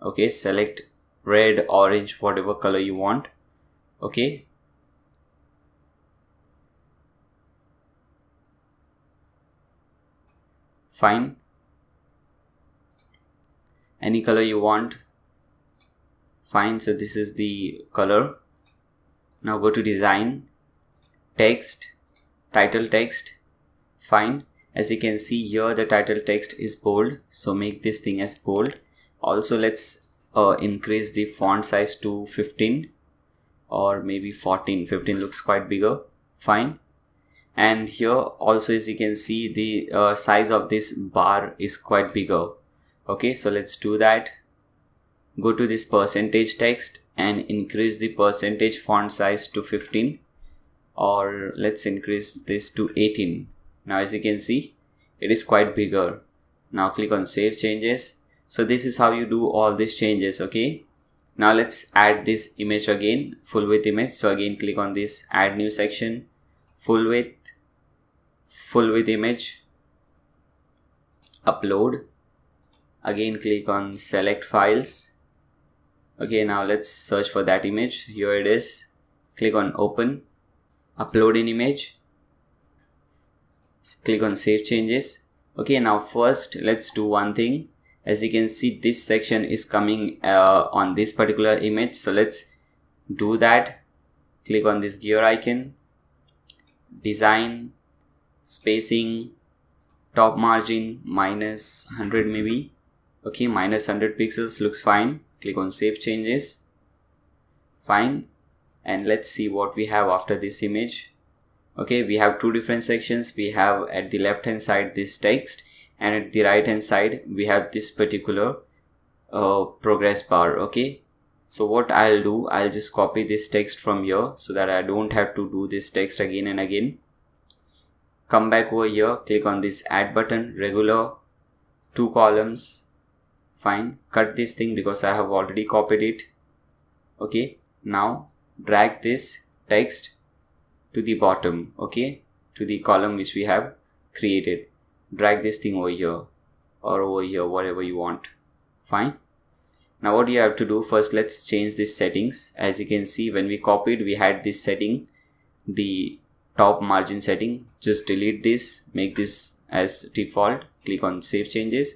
Okay, select red, orange, whatever color you want. Okay, fine, any color you want. Fine, so this is the color. Now go to design, text, title text. Fine, as you can see here the title text is bold, so make this thing as bold. Also let's increase the font size to 15 or maybe 14. 15 looks quite bigger. Fine, and here also as you can see the size of this bar is quite bigger. Okay, so let's do that. Go to this percentage text and increase the percentage font size to 15, or let's increase this to 18. Now as you can see it is quite bigger. Now click on save changes. So this is how you do all these changes. Okay, now let's add this image again, full width image. So again click on this add new section, full width image, upload. Again click on select files. Okay, now let's search for that image. Here it is. Click on open, upload an image, click on save changes. Okay, now first let's do one thing. As you can see this section is coming on this particular image, so let's do that. Click on this gear icon, design, spacing, top margin minus 100 maybe. Okay, minus 100 pixels looks fine. Click on save changes. Fine, and let's see what we have after this image. Okay, we have two different sections. We have at the left hand side this text, and at the right hand side we have this particular progress bar. Okay, so what I'll do, I'll just copy this text from here so that I don't have to do this text again and again. Come back over here, click on this add button, regular, 2 columns. Fine, cut this thing because I have already copied it. Okay, now drag this text to the bottom. Okay, to the column which we have created. Drag this thing over here or over here, whatever you want. Fine, now what you have to do, first let's change these settings. As you can see when we copied we had this setting, the top margin setting. Just delete this, make this as default. Click on save changes.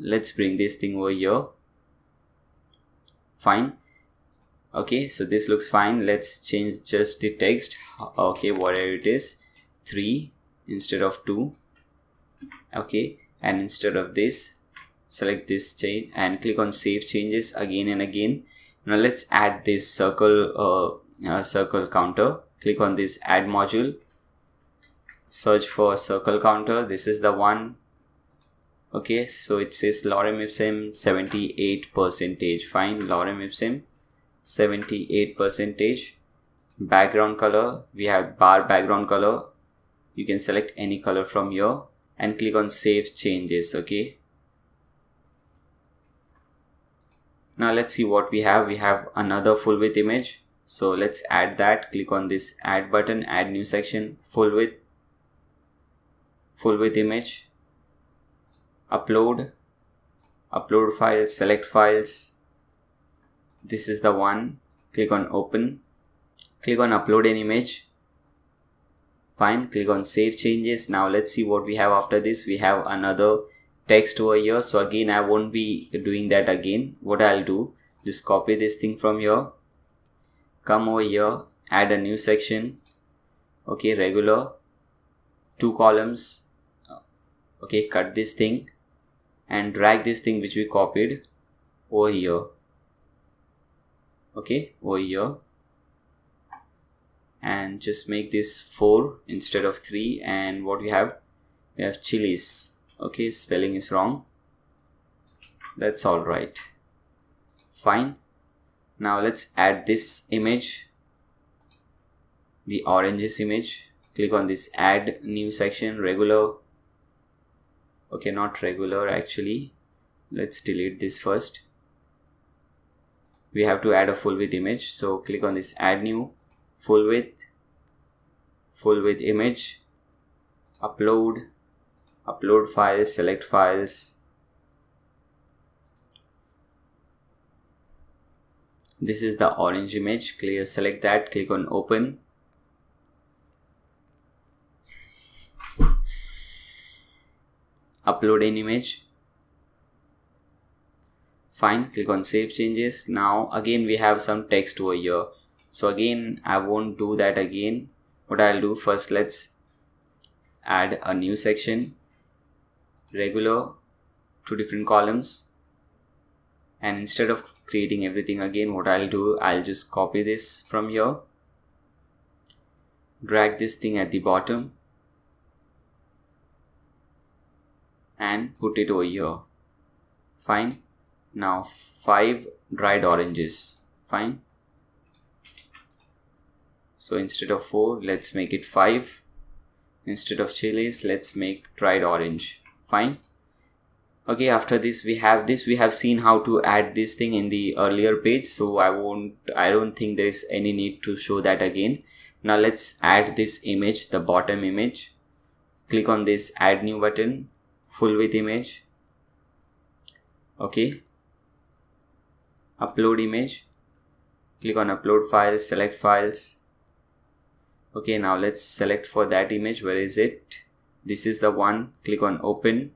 Let's bring this thing over here. Fine, okay, so this looks fine. Let's change just the text. Okay, whatever it is, 3 instead of 2. Okay, and instead of this select this change and click on save changes again and again. Now let's add this circle counter. Click on this add module, search for circle counter. This is the one. Okay, so it says lorem ipsum 78%. Fine, lorem ipsum 78%. Background color, we have bar background color. You can select any color from here and click on save changes. Okay, now let's see what we have. We have another full width image, so let's add that. Click on this add button, add new section, full width image, upload files, select files. This is the one. Click on open, click on upload an image. Fine, click on save changes. Now let's see what we have after this. We have another text over here, so again I won't be doing that again. What I'll do, just copy this thing from here, come over here, add a new section. Okay, regular, 2 columns. Okay, cut this thing and drag this thing which we copied over here. Okay, over here, and just make this 4 instead of 3. And what we have chilies. Okay, spelling is wrong, that's all right. Fine, now let's add this image, the oranges image. Click on this add new section, regular. Okay, not regular actually, let's delete this first. We have to add a full width image, so click on this add new full width image, upload files, select files. This is the orange image, select that, click on open. Upload an image. Fine, click on save changes. Now again we have some text over here, so again I won't do that again. What I'll do, first let's add a new section, regular, 2 different columns. And instead of creating everything again, what I'll do, I'll just copy this from here, drag this thing at the bottom and put it over here. Fine, now 5 dried oranges. Fine, so instead of 4, let's make it 5. Instead of chilies, let's make dried orange. Fine. Okay, after this we have seen how to add this thing in the earlier page, so I don't think there is any need to show that again. Now let's add this image, the bottom image. Click on this add new button, full width image. Okay, upload image, click on upload files, select files. Okay, now let's select for that image. Where is it? This is the one. Click on open,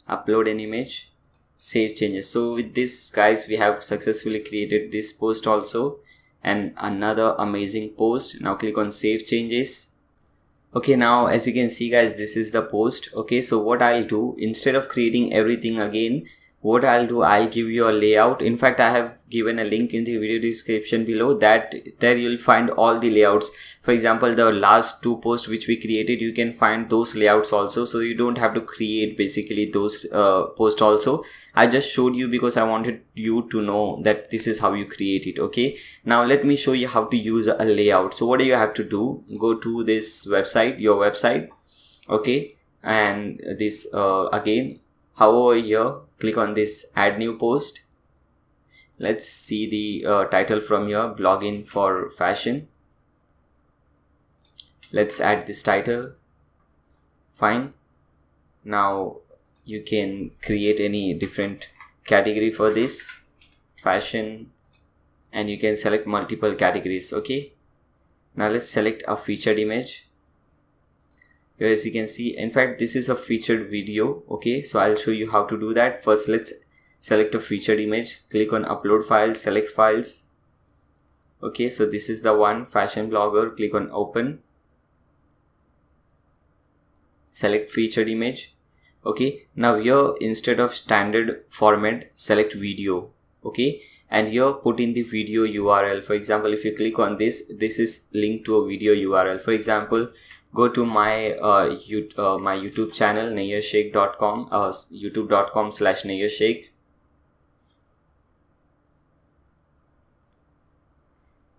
upload an image, save changes. So with this guys, we have successfully created this post also and another amazing post. Now click on save changes. Okay, now as you can see guys, this is the post. Okay, so what I'll do, instead of creating everything again, what I'll do, I'll give you a layout. In fact, I have given a link in the video description below, that there you'll find all the layouts. For example, the last 2 posts which we created, you can find those layouts also, so you don't have to create basically those posts also. I just showed you because I wanted you to know that this is how you create it. Okay, now let me show you how to use a layout. So what do you have to do? Go to this website, your website. Okay, and this again, hover here, click on this add new post. Let's see the title from here, blogging for fashion. Let's add this title. Fine, now you can create any different category for this, fashion, and you can select multiple categories. Okay, now let's select a featured image. Here, as you can see, in fact this is a featured video. Okay, so I'll show you how to do that. First let's select a featured image, click on upload files, select files. Okay, so this is the one, fashion blogger. Click on open, select featured image. Okay, now here instead of standard format, select video. Okay, and here put in the video URL. For example, if you click on this, this is linked to a video URL. For example, go to my my YouTube channel nayarshake.com, youtube.com/nayarshake.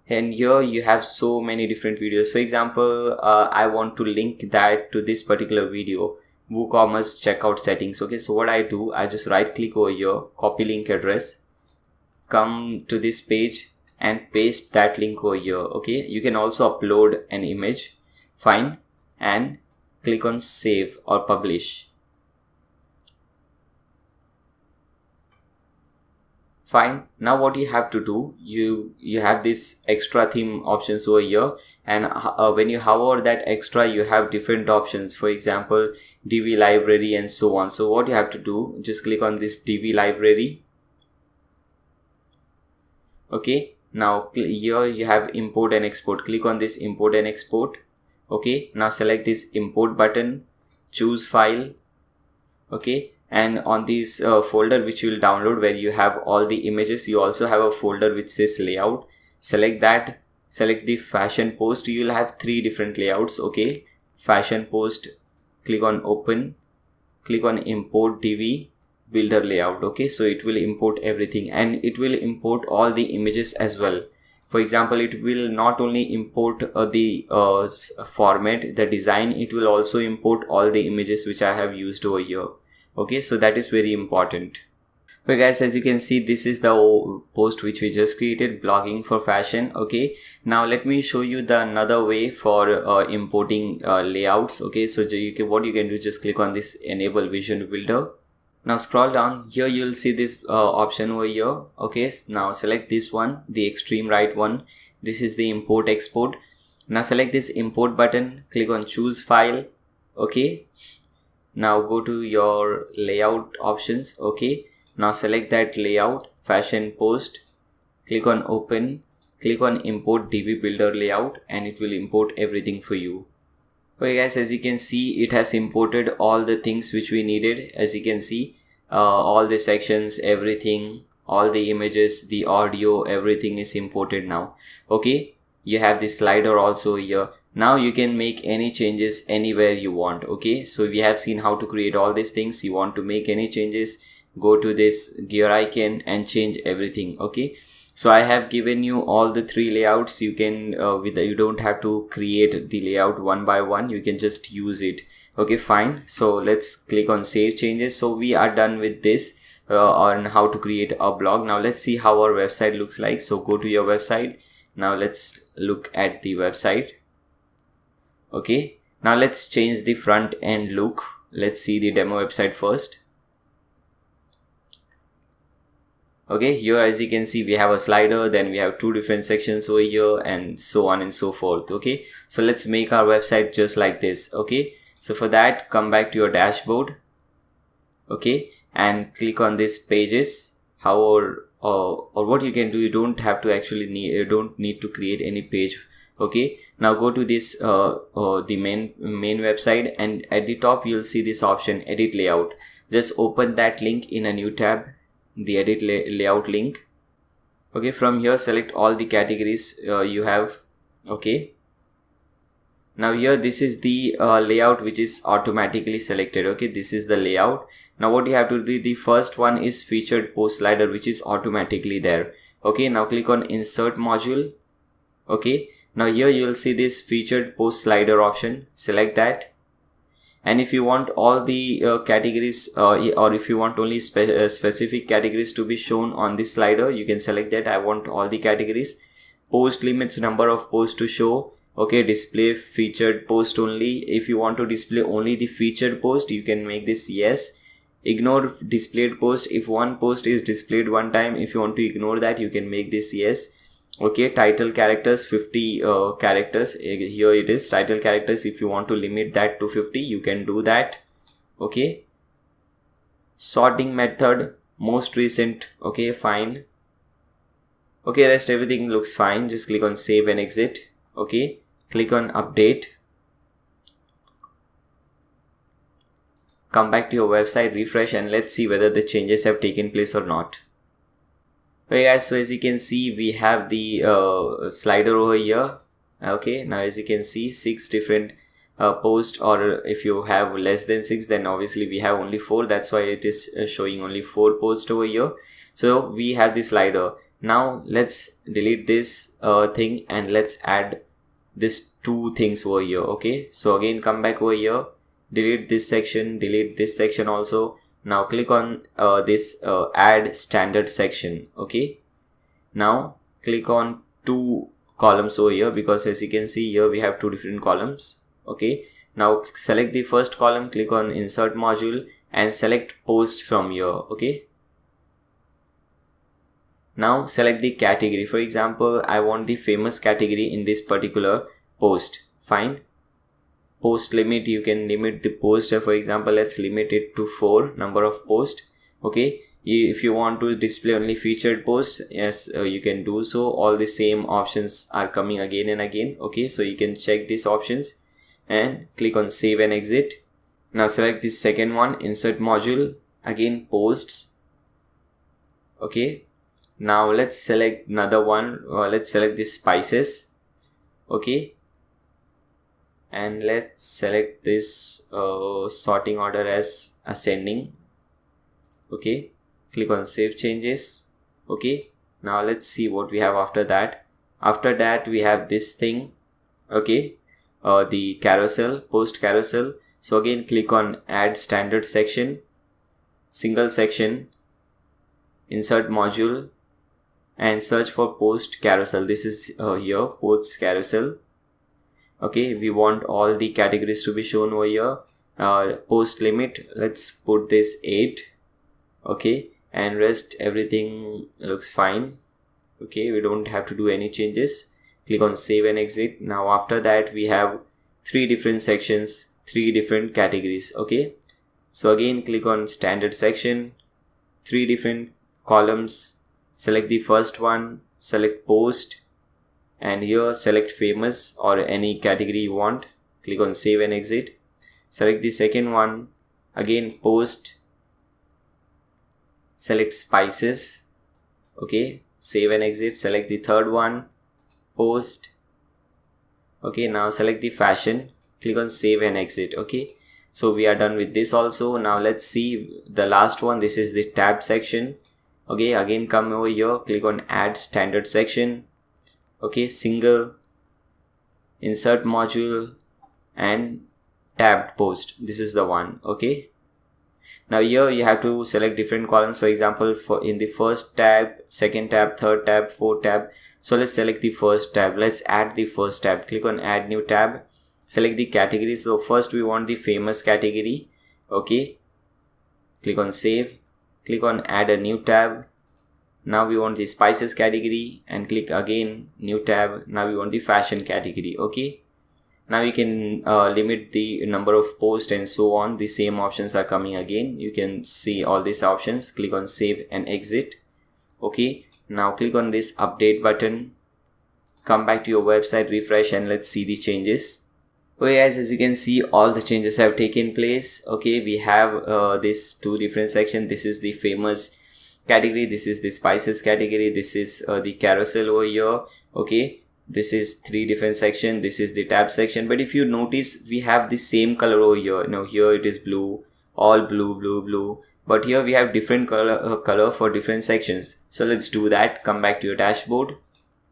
And here you have so many different videos. For example, I want to link that to this particular video, WooCommerce checkout settings. Okay, so what I do, I just right click over here, copy link address, come to this page and paste that link over here. Okay, you can also upload an image, fine, and click on save or publish. Fine. Now what you have to do, you have this extra theme options over here, and when you hover that extra, you have different options. For example, DV library and so on. So what you have to do, just click on this DV library. Okay, now here you have import and export. Click on this import and export. Okay, now select this import button, choose file. Okay, and on this folder which you will download, where you have all the images, you also have a folder which says layout. Select that, select the fashion post. You will have 3 different layouts. Okay, fashion post, click on open, click on import DV builder layout. Okay, so it will import everything, and it will import all the images as well. For example, it will not only import the format, the design, it will also import all the images which I have used over here. Okay, so that is very important. Okay guys, as you can see, this is the post which we just created, blogging for fashion. Okay, now let me show you the another way for importing layouts. Okay, so what you can do, just click on this enable vision builder. Now scroll down, here you'll see this option over here. Okay, now select this one, the extreme right one. This is the import export. Now select this import button, click on choose file. Okay, now go to your layout options. Okay, now select that layout, fashion post, click on open, click on import DV builder layout, and it will import everything for you. Okay guys, as you can see, it has imported all the things which we needed. As you can see, all the sections, everything, all the images, the audio, everything is imported now. Okay, you have this slider also here. Now you can make any changes anywhere you want. Okay, so we have seen how to create all these things. You want to make any changes, go to this gear icon and change everything. Okay, so I have given you all the 3 layouts. You can you don't have to create the layout one by one, you can just use it. Okay, fine. So let's click on save changes. So we are done with this on how to create a blog. Now let's see how our website looks like. So go to your website. Now let's look at the website. Okay, now let's change the front end look. Let's see the demo website first. Okay, here as you can see, we have a slider, then we have 2 different sections over here, and so on and so forth. Okay, so let's make our website just like this. Okay, so for that, come back to your dashboard. Okay, and click on this pages. Or what you can do, you don't have to actually you don't need to create any page. Okay, now go to this the main website, and at the top you'll see this option, edit layout. Just open that link in a new tab, the edit layout link. Okay, from here select all the categories you have. Okay, now here this is the layout which is automatically selected. Okay, this is the layout. Now what you have to do, the first one is featured post slider, which is automatically there. Okay, now click on insert module. Okay, now here you will see this featured post slider option, select that. And if you want all the categories or if you want only specific categories to be shown on this slider, you can select that. I want all the categories. Post limits number of posts to show. Okay, display featured post only. If you want to display only the featured post, you can make this yes. Ignore displayed post. If one post is displayed one time, if you want to ignore that, you can make this yes. Okay, title characters 50 characters. Here it is, title characters. If you want to limit that to 50, you can do that. Okay, sorting method, most recent. Okay, fine. Okay, rest everything looks fine. Just click on save and exit. Okay, click on update. Come back to your website, refresh, and let's see whether the changes have taken place or not. Okay guys, so as you can see, we have the slider over here. Okay, now as you can see, 6 different post, or if you have less than 6, then obviously we have only 4. That's why it is showing only 4 posts over here. So we have the slider. Now let's delete this thing and let's add this 2 things over here. Okay, so again come back over here, delete this section also. Now click on this add standard section. Okay, now click on 2 columns over here, because as you can see here we have 2 different columns. Okay, now select the first column, click on insert module and select post from here. Okay, now select the category. For example, I want the famous category in this particular post. Fine. Post limit, you can limit the post. For example, let's limit it to 4 number of posts. Okay, if you want to display only featured posts, yes, you can do so. All the same options are coming again and again. Okay, so you can check these options and click on save and exit. Now select this second one, insert module, again posts. Okay, now let's select another one. Let's select this spices. Okay, and let's select this sorting order as ascending. Okay, click on save changes. Okay, now let's see what we have after that. After that we have this thing. Okay, the carousel, post carousel. So again click on add standard section, single section, insert module and search for post carousel. This is here, post carousel. Okay, we want all the categories to be shown over here. Post limit, let's put this 8. Okay, and rest everything looks fine. Okay, we don't have to do any changes. Click on save and exit. Now after that we have 3 different sections, 3 different categories. Okay, so again click on standard section, 3 different columns, select the first one, select post, and here select famous or any category you want. Click on save and exit. Select the second one, again post, select spices. Okay, save and exit. Select the third one, post. Okay, now select the fashion, click on save and exit. Okay, so we are done with this also. Now let's see the last one. This is the tab section. Okay, again come over here, click on add standard section. Okay, single, insert module and tabbed post. This is the one. Okay, now here you have to select different columns. For example, for in the first tab, second tab, third tab, fourth tab. So let's select the first tab. Let's add the first tab. Click on add new tab, select the category. So first we want the famous category. Okay, click on save, click on add a new tab. Now we want the spices category and click again new tab. Now we want the fashion category. Okay, now you can limit the number of posts and so on. The same options are coming again. You can see all these options. Click on save and exit. Okay, now click on this update button, come back to your website, refresh, and let's see the changes. Okay guys, as you can see, all the changes have taken place. Okay, we have this 2 different sections. This is the famous category, this is the spices category, this is the carousel over here. Okay, this is 3 different sections, this is the tab section. But if you notice, we have the same color over here. Now here it is blue, all blue, but here we have different color for different sections. So let's do that. Come back to your dashboard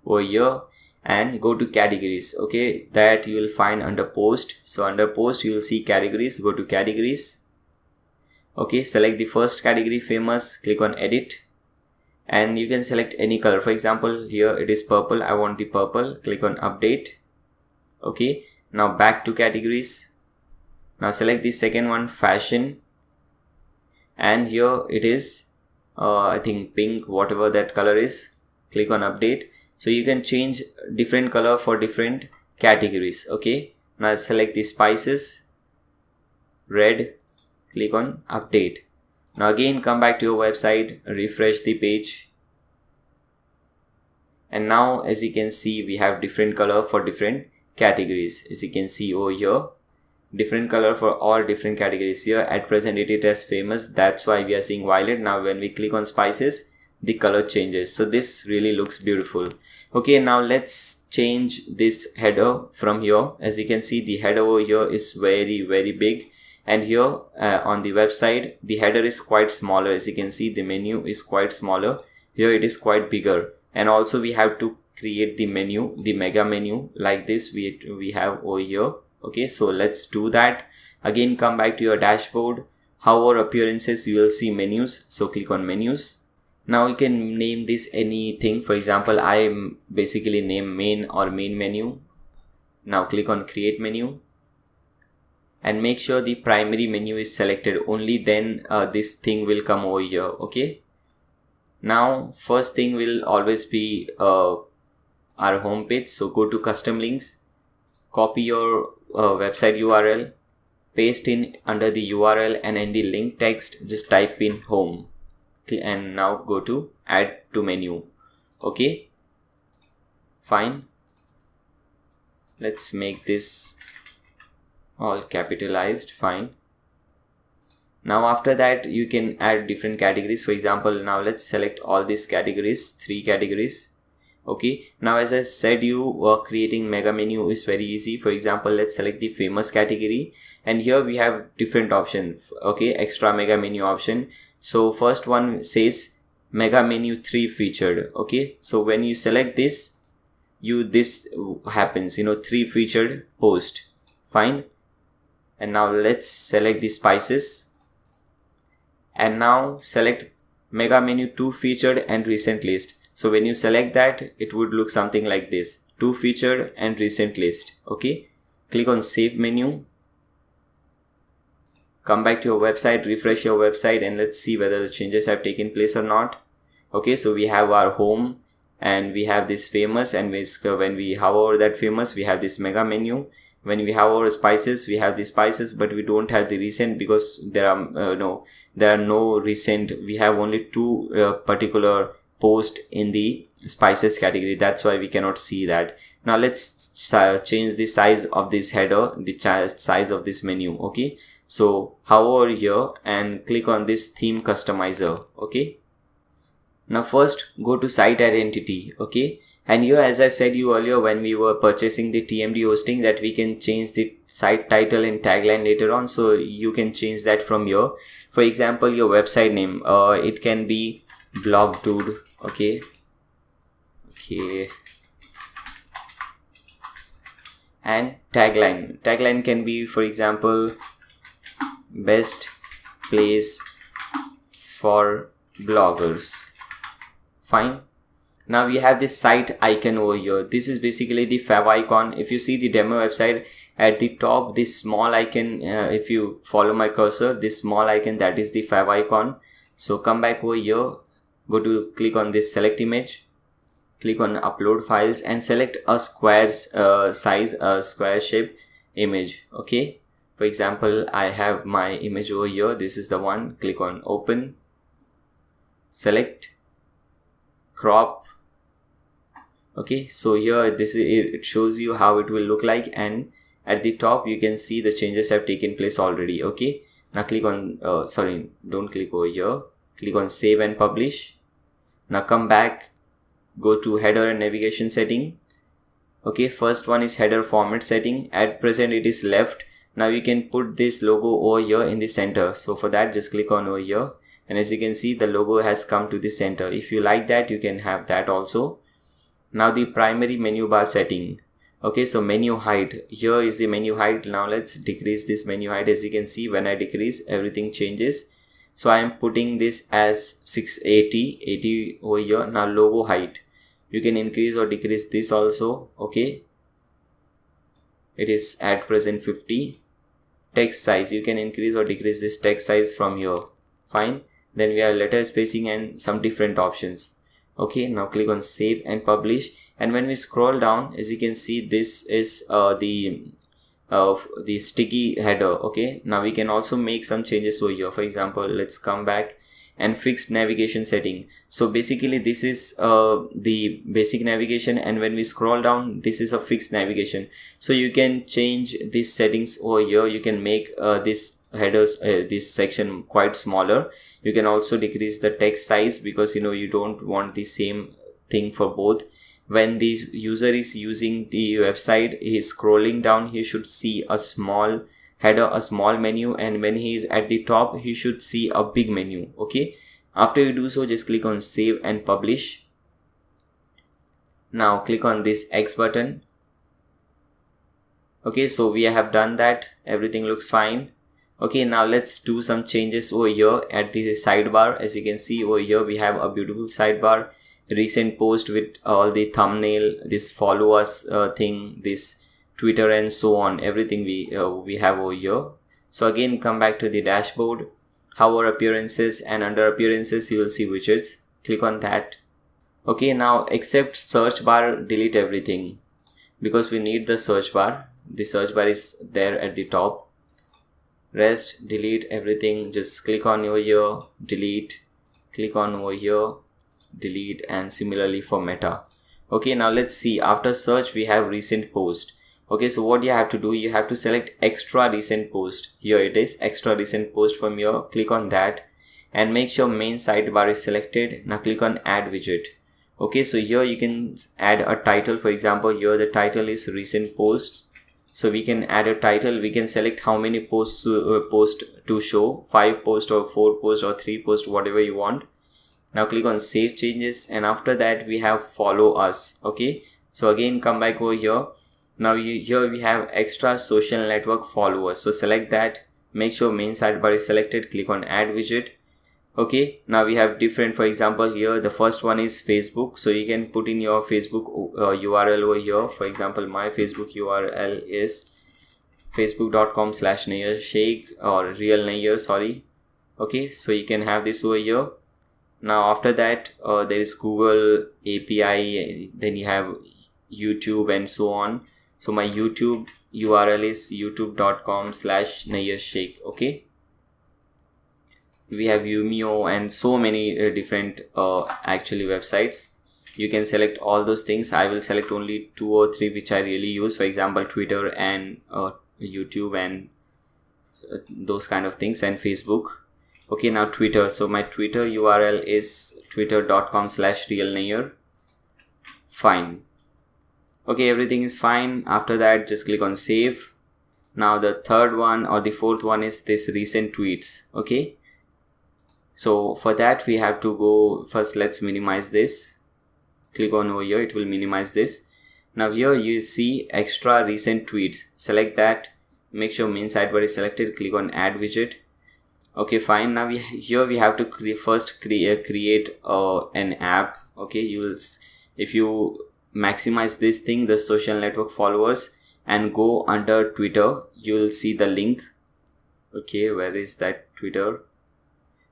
over here and go to categories. Okay, that you will find under post. So under post you will see categories. Go to categories. Okay, select the first category, famous, click on edit, and you can select any color. For example, here it is purple, I want the purple. Click on update. Okay, now back to categories. Now select the second one, fashion, and here it is I think pink, whatever that color is. Click on update. So you can change different color for different categories. Okay, now select the spices, red, click on update. Now again come back to your website, refresh the page, and now as you can see, we have different color for different categories. As you can see over here, different color for all different categories. Here at present it is famous, that's why we are seeing violet. Now when we click on spices, the color changes. So this really looks beautiful. Okay, now let's change this header from here. As you can see, the header over here is very big, and here on the website the header is quite smaller. As you can see, the menu is quite smaller. Here it is quite bigger, and also we have to create the menu, the mega menu, like this we have over here. Okay, so let's do that. Again, come back to your dashboard. Hover appearances, you will see menus, so click on menus. Now you can name this anything. For example, I basically name main or main menu. Now click on create menu and make sure the primary menu is selected. Only then this thing will come over here. Okay, now first thing will always be our home page. So go to custom links, copy your website URL, paste in under the URL, and in the link text just type in home, and now go to add to menu. Okay, fine, let's make this all capitalized. Fine. Now after that you can add different categories. For example, now let's select all these categories, 3 categories. Okay, now as I said, creating mega menu is very easy. For example, let's select the famous category, and here we have different options. Okay, extra mega menu option. So first one says mega menu 3 featured. Okay, so when you select this, this happens, 3 featured post. Fine. And now let's select the spices, and now select mega menu 2 featured and recent list. So when you select that, it would look something like this: 2 featured and recent list. Okay, click on save menu, come back to your website, refresh your website, and let's see whether the changes have taken place or not. Okay, so we have our home and we have this famous, and when we hover over that famous, we have this mega menu. When we have our spices, we have the spices, but we don't have the recent because there are no recent. We have only 2 particular post in the spices category. That's why we cannot see that. Now let's change the size of this header, the size of this menu. Okay, so hover here and click on this theme customizer. Okay, now first go to site identity. Okay, and here, as I said you earlier when we were purchasing the TMD hosting, that we can change the site title and tagline later on. So you can change that from here. For example, your website name, it can be blog dude. Okay, and tagline can be, for example, best place for bloggers. Fine. Now we have this site icon over here. This is basically the fav icon. If you see the demo website, at the top, this small icon, if you follow my cursor, this small icon, that is the fav icon. So come back over here, go to click on this select image, click on upload files, and select a square size, a square shape image. Okay, for example, I have my image over here. This is the one. Click on open, select, crop. Okay, so here it shows you how it will look like, and at the top you can see the changes have taken place already. Okay, now click on don't click over here, click on save and publish. Now come back, go to header and navigation setting. Okay, first one is header format setting. At present it is left. Now you can put this logo over here in the center. So for that, just click on over here, and as you can see, the logo has come to the center. If you like that, you can have that also. Now the primary menu bar setting. Okay, so menu height, here is the menu height. Now let's decrease this menu height. As you can see, when I decrease, everything changes. So I am putting this as 680 over here. Now logo height, you can increase or decrease this also. Okay, it is at present 50. Text size, you can increase or decrease this text size from here. Fine. Then we have letter spacing and some different options. Okay, now click on save and publish, and when we scroll down, as you can see, this is the sticky header. Okay, now we can also make some changes over here. For example, let's come back and fixed navigation setting. So basically this is the basic navigation, and when we scroll down, this is a fixed navigation. So you can change these settings over here. You can make this headers, this section quite smaller. You can also decrease the text size, because you don't want the same thing for both. When the user is using the website, he is scrolling down, he should see a small header, a small menu, and when he is at the top, he should see a big menu. Okay, after you do so, just click on save and publish. Now click on this X button. Okay, so we have done that. Everything looks fine. Okay, now let's do some changes over here at the sidebar. As you can see over here, we have a beautiful sidebar, recent post with all the thumbnail, this follow us thing, this Twitter, and so on. Everything we have over here. So again, come back to the dashboard, hover appearances, and under appearances you will see widgets. Click on that. Okay, now except search bar, delete everything, because we need the search bar. The search bar is there at the top. Rest, delete everything. Just click on over here, delete, click on over here, delete, and similarly for meta. Okay, now let's see. After search, we have recent post. Okay, so what you have to do, you have to select extra recent post. Here it is, extra recent post. From here, click on that and make sure main sidebar is selected. Now click on add widget. Okay, so here you can add a title. For example, here the title is recent posts. So we can add a title. We can select how many posts to show, 5 posts or 4 posts or 3 posts, whatever you want. Now click on save changes, and after that we have follow us. Okay, so again come back over here. Now here we have extra social network followers. So select that, make sure main sidebar is selected, click on add widget. Okay, now we have different. For example, here the first one is Facebook, so you can put in your Facebook URL over here. For example, my Facebook URL is facebook.com/Nayyar Sheikh, or real Nayyar, sorry. Okay, so you can have this over here. Now after that there is Google API, then you have YouTube and so on. So my YouTube URL is youtube.com/Nayyar Sheikh. Okay, we have Vimeo and so many different actually websites. You can select all those things. I will select only 2 or 3 which I really use. For example, Twitter and YouTube and those kind of things, and Facebook. Okay, now Twitter. So my Twitter URL is twitter.com/realnayyar. Fine. Okay, everything is fine. After that, just click on save. Now the third one or the fourth one is this recent tweets. Okay, so for that we have to go first. Let's minimize this. Click on over here, it will minimize this. Now here you see extra recent tweets. Select that, make sure main sidebar is selected, click on add widget. Okay, fine. Now here we have to create an app. Okay, if you maximize this thing, the social network followers, and go under Twitter, you'll see the link. Okay, where is that Twitter?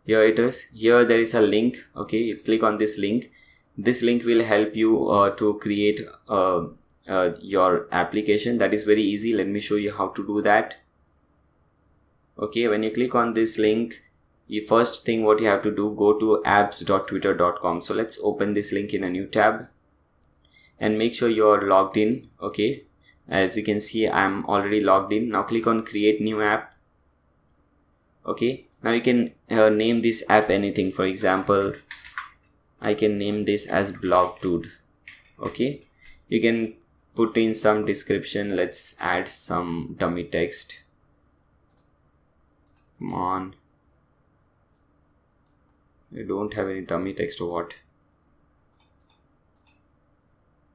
Here it is. Here there is a link. Okay, you click on this link. This link will help you to create your application. That is very easy. Let me show you how to do that. Okay, when you click on this link, the first thing what you have to do, go to apps.twitter.com. So let's open this link in a new tab and make sure you're logged in. Okay, as you can see, I'm already logged in. Now click on create new app. Okay, now you can name this app anything. For example, I can name this as blog dude. Okay, you can put in some description. Let's add some dummy text. Come on, I don't have any dummy text or what.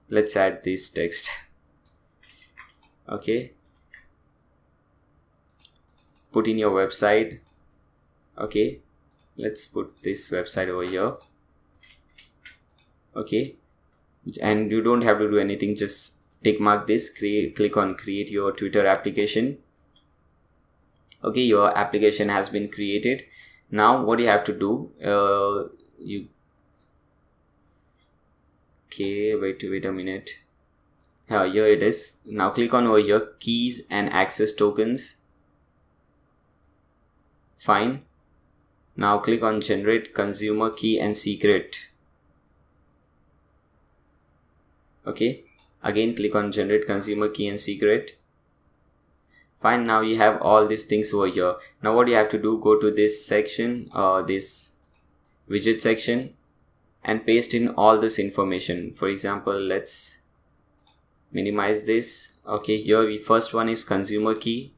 Let's add this text. Okay, put in your website. Okay, let's put this website over here. Okay, and you don't have to do anything, just tick mark this, click on create your Twitter application. Okay, your application has been created. Now what you have to do, okay, wait a minute. Here it is. Now click on over here, keys and access tokens. Fine. Now click on generate consumer key and secret. Okay, again click on generate consumer key and secret. Fine, now you have all these things over here. Now what you have to do, go to this section, this widget section, and paste in all this information. For example, let's minimize this. Okay, here we first one is consumer key.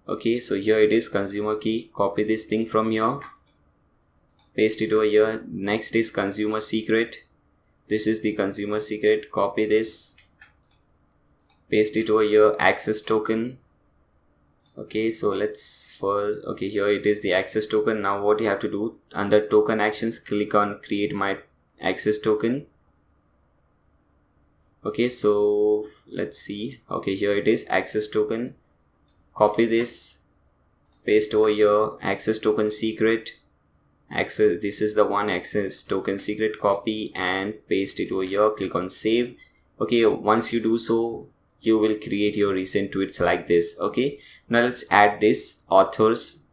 Okay, so here it is, consumer key. Copy this thing from here, paste it over here. Next is consumer secret. This is the consumer secret. Copy this, paste it over here. Access token. Okay, so let's first, okay, here it is, the access token. Now what you have to do, under token actions, click on create my access token. Okay, so let's see. Okay, here it is, access token. Copy this, paste over here. Access token secret. Access, this is the one, access token secret. Copy and paste it over here. Click on save. Okay, once you do so, you will create your recent tweets like this. Okay, now let's add this authors.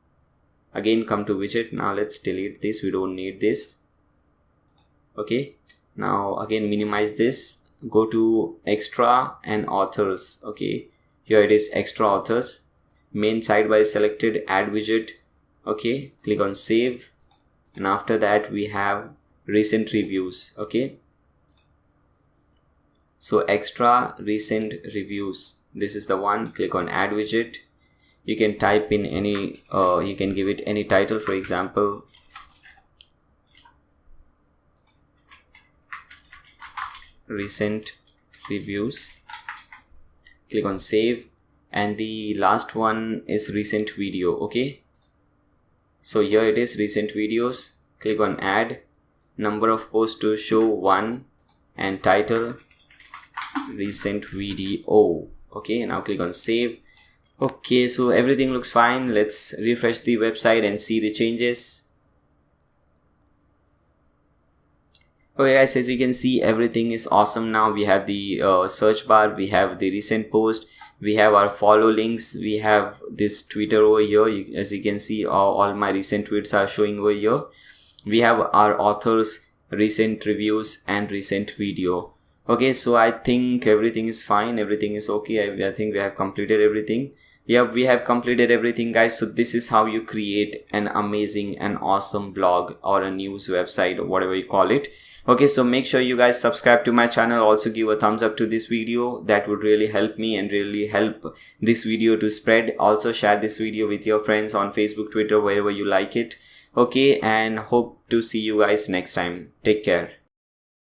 Again, come to widget. Now let's delete this, we don't need this. Okay, now again minimize this, go to extra and authors. Okay, here it is, extra authors. Main sidebar is selected, add widget. Okay, click on save, and after that we have recent reviews. Okay, so extra recent reviews, this is the one. Click on add widget. You can type in any you can give it any title, for example recent reviews. Click on save, and the last one is recent video. Okay, so here it is, recent videos. Click on add, number of posts to show 1, and title recent video. Okay, now click on save. Okay, so everything looks fine. Let's refresh the website and see the changes. Okay guys, as you can see, everything is awesome now. We have the search bar, we have the recent post, we have our follow links, we have this Twitter over here. As you can see, all my recent tweets are showing over here. We have our authors, recent reviews, and recent video. Okay, so I think everything is fine, everything is okay. I think we have completed everything. Yeah, we have completed everything, guys. So this is how you create an amazing and awesome blog or a news website, or whatever you call it. Okay, so make sure you guys subscribe to my channel. Also give a thumbs up to this video. That would really help me and really help this video to spread. Also share this video with your friends on Facebook, Twitter, wherever you like it. Okay, and hope to see you guys next time. Take care.